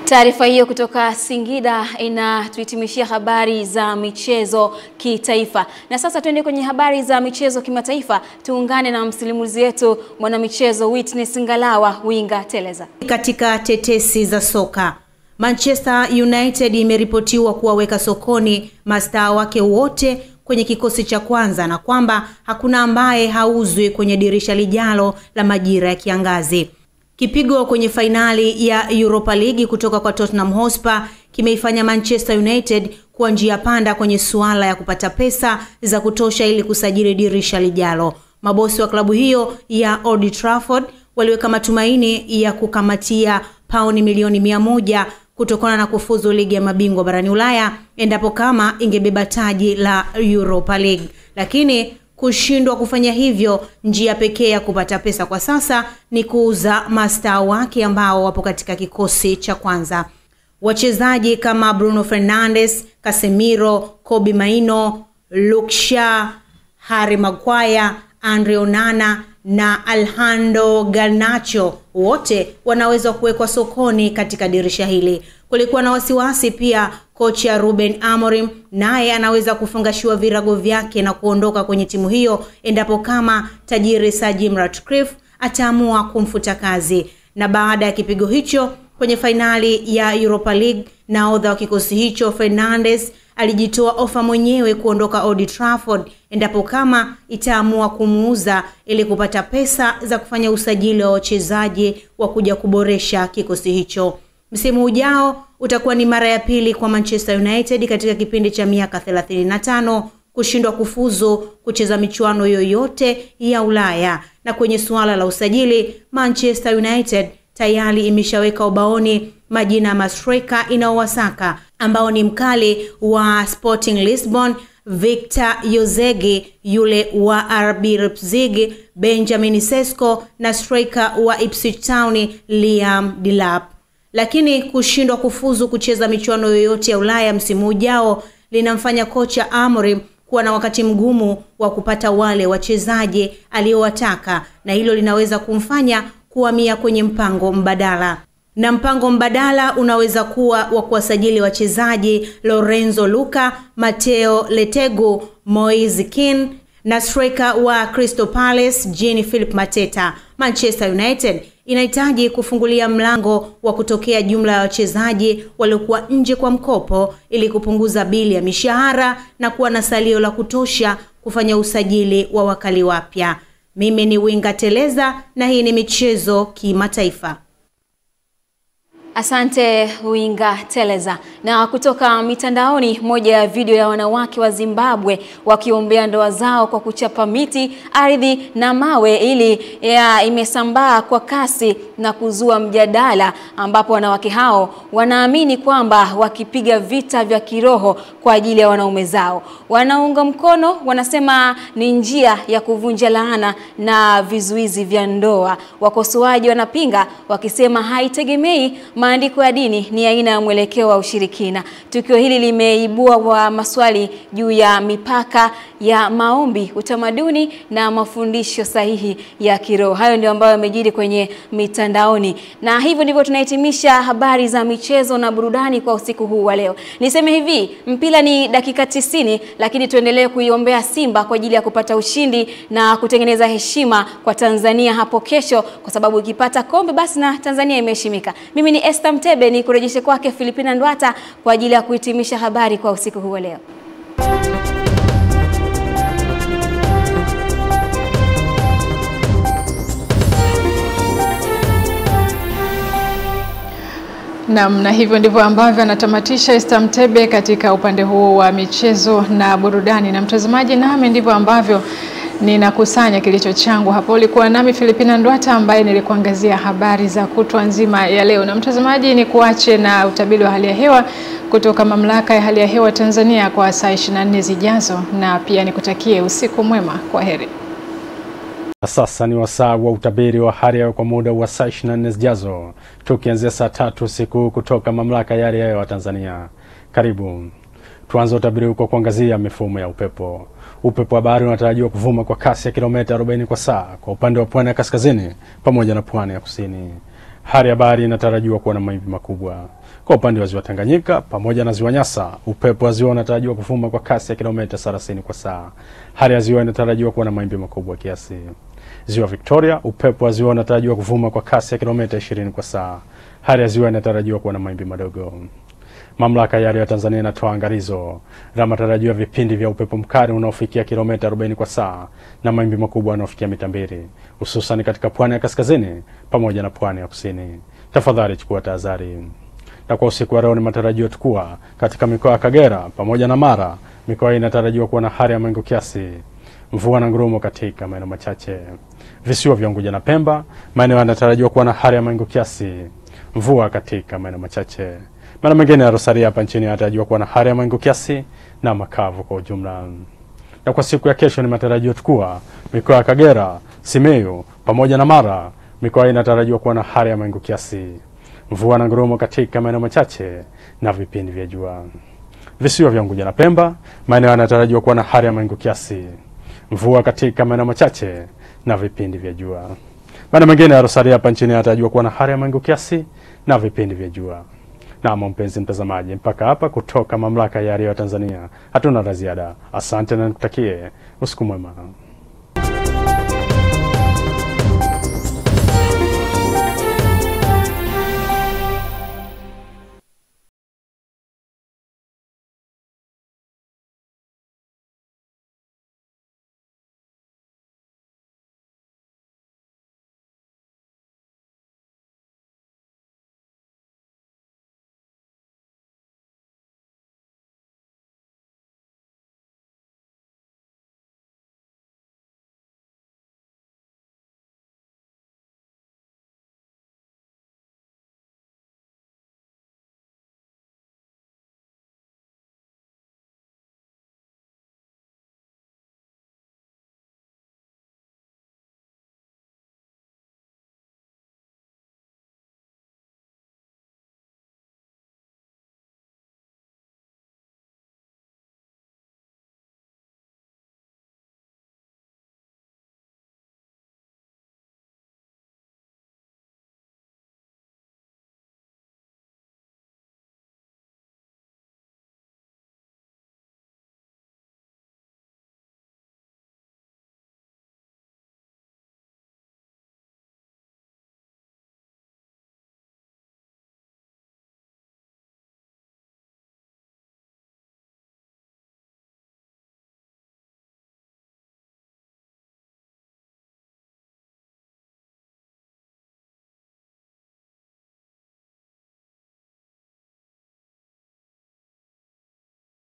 Taarifa hiyo kutoka Singida inatuhitimishia habari za michezo kitaifa. Na sasa tuende kwenye habari za michezo kimataifa. Tuungane na msimulizi wetu mwanamichezo Witness Ngalawa Winga Teleza. Katika tetesi za soka, Manchester United imeripotiwa kuwaweka sokoni mastaa wake wote kwenye kikosi cha kwanza na kwamba hakuna ambaye hauzwi kwenye dirisha lijalo la majira ya kiangazi. Kipigo kwenye fainali ya Europa League kutoka kwa Tottenham Hotspur kimeifanya Manchester United kuwa njia panda kwenye suala ya kupata pesa za kutosha ili kusajili dirisha lijalo. Mabosi wa klabu hiyo ya Old Trafford waliweka matumaini ya kukamatia pauni milioni 100 kutokana na kufuzu ligi ya mabingwa barani Ulaya endapo kama ingebeba taji la Europa League. Lakini kushindwa kufanya hivyo, njia pekee ya kupata pesa kwa sasa ni kuuza mastaa wake ambao wapo katika kikosi cha kwanza. Wachezaji kama Bruno Fernandes, Casemiro, Kobe Maino, Luke Shaw, Harry Maguire, Andre Onana na Alejandro Garnacho wote wanaweza kuwekwa sokoni katika dirisha hili. Kulikuwa na wasiwasi pia kocha Ruben Amorim naye anaweza kufungashiwa virago vyake na kuondoka kwenye timu hiyo endapo kama tajiri Sir Jim Ratcliffe ataamua kumfuta kazi. Na baada ya kipigo hicho kwenye fainali ya Europa League, nahodha wa kikosi hicho Fernandes alijitoa ofa mwenyewe kuondoka Old Trafford endapo kama itaamua kumuuza ili kupata pesa za kufanya usajili wa wachezaji wa kuja kuboresha kikosi hicho. Msimu ujao utakuwa ni mara ya pili kwa Manchester United katika kipindi cha miaka 35 kushindwa kufuzu kucheza michuano yoyote ya Ulaya. Na kwenye suala la usajili, Manchester United tayari imeshaweka ubaoni majina ya mastrika inaowasaka ambao ni mkali wa Sporting Lisbon Victor Yozegi, yule wa RB Leipzig Benjamin Sesko na striker wa Ipswich Town Liam Delap. Lakini kushindwa kufuzu kucheza michuano yoyote ya Ulaya msimu ujao linamfanya kocha Amorim kuwa na wakati mgumu wa kupata wale wachezaji aliowataka, na hilo linaweza kumfanya kuhamia kwenye mpango mbadala. Na mpango mbadala unaweza kuwa wa kuwasajili wachezaji Lorenzo Luca, Matteo Letego, Moise Kean na striker wa Crystal Palace Jean-Philippe Mateta. Manchester United inahitaji kufungulia mlango wa kutokea jumla ya wachezaji waliokuwa nje kwa mkopo ili kupunguza bili ya mishahara na kuwa na salio la kutosha kufanya usajili wa wakali wapya. Mimi ni Winga Teleza na hii ni michezo kimataifa. Asante Winga Teleza. Na kutoka mitandaoni, moja ya video ya wanawake wa Zimbabwe wakiombea ndoa zao kwa kuchapa miti, ardhi na mawe imesambaa kwa kasi na kuzua mjadala, ambapo wanawake hao wanaamini kwamba wakipiga vita vya kiroho kwa ajili ya wanaume zao. Wanaunga mkono, wanasema ni njia ya kuvunja laana na vizuizi vya ndoa. Wakosoaji wanapinga wakisema haitegemei maandiko ya dini, ni aina ya mwelekeo wa ushirikina. Tukio hili limeibua wa maswali juu ya mipaka ya maombi, utamaduni na mafundisho sahihi ya kiroho. Hayo ndio ambayo yamejiri kwenye mitandaoni. Na hivyo ndivyo tunahitimisha habari za michezo na burudani kwa usiku huu wa leo. Niseme hivi, mpira ni dakika 90, lakini tuendelee kuiombea Simba kwa ajili ya kupata ushindi na kutengeneza heshima kwa Tanzania hapo kesho, kwa sababu ikipata kombe basi na Tanzania imeheshimika. Mimi ni Esther Mtebe, ni kurejeshe kwake Filipina Ndwata kwa ajili ya kuhitimisha habari kwa usiku huu wa leo. Na hivyo ndivyo ambavyo anatamatisha Esther Mtebe katika upande huo wa michezo na burudani. Na mtazamaji, nami ndivyo ambavyo ninakusanya kilicho changu hapo. Ulikuwa nami Filipina Ndwata ambaye nilikuangazia habari za kutwa nzima ya leo. Na mtazamaji, ni kuache na utabiri wa hali ya hewa kutoka Mamlaka ya Hali ya Hewa Tanzania kwa saa 24 zijazo, na pia nikutakie usiku mwema. Kwaheri. Sasa ni wasaa wa utabiri wa hali ya hewa kwa muda wa saa 24 zijazo, tukianzia saa 3 usiku kutoka Mamlaka ya Hali ya Hewa Tanzania. Karibu. Tuanze utabiri kwa kuangazia mifumo ya upepo. Upepo wa bahari unatarajiwa kuvuma kwa kasi ya kilomita 40 kwa saa kwa upande wa pwani ya kaskazini pamoja na pwani ya kusini. Hali ya bahari inatarajiwa kuwa na mawimbi makubwa. Kwa upande wa ziwa Tanganyika pamoja na ziwa Nyasa, upepo wa ziwa unatarajiwa kuvuma kwa kasi ya kilomita 30 kwa saa. Hali ya ziwa inatarajiwa kuwa na mawimbi makubwa kiasi. Ziwa Victoria, upepo wa ziwa unatarajiwa kuvuma kwa kasi ya kilomita 20 kwa saa. Hali ya ziwa inatarajiwa kuwa na mawimbi madogo. Mamlaka ya Hali ya Tanzania inatoa angalizo la matarajio ya vipindi vya upepo mkali unaofikia kilomita 40 kwa saa na mawimbi makubwa yanayofikia mita 2, hususan katika pwani ya kaskazini pamoja na pwani ya kusini. Tafadhali chukua tahadhari. Na kwa usiku wa leo ni matarajio tukua katika mikoa ya Kagera pamoja na Mara. Mikoa hii inatarajiwa kuwa na hali ya mawingu kiasi, mvua na ngurumo katika maeneo machache. Visiwa vya Unguja na Pemba, maeneo yanatarajiwa kuwa na hali ya mawingu kiasi, mvua katika maeneo machache. Maeneo mengine ya Rosaria hapa nchini yanatarajiwa kuwa na hali ya mawingu kiasi na makavu kwa ujumla. Na kwa siku ya kesho ni matarajio tukua mikoa ya Kagera, Simiyu pamoja na Mara. Mikoa hii inatarajiwa kuwa na hali ya mawingu kiasi, mvua na ngurumo katika maeneo machache na vipindi vya jua. Visiwa vya Unguja na Pemba, maeneo yanatarajiwa kuwa na hali ya mawingu kiasi, mvua katika maeneo machache na vipindi vya jua. Maeneo mengine ya Rosaria hapa nchini yanatarajiwa kuwa na hali ya mawingu kiasi na vipindi vya jua. Na mpenzi mtazamaji, mpaka hapa kutoka Mamlaka ya Hali ya Hewa Tanzania hatuna la ziada. Asante na nikutakie usiku mwema.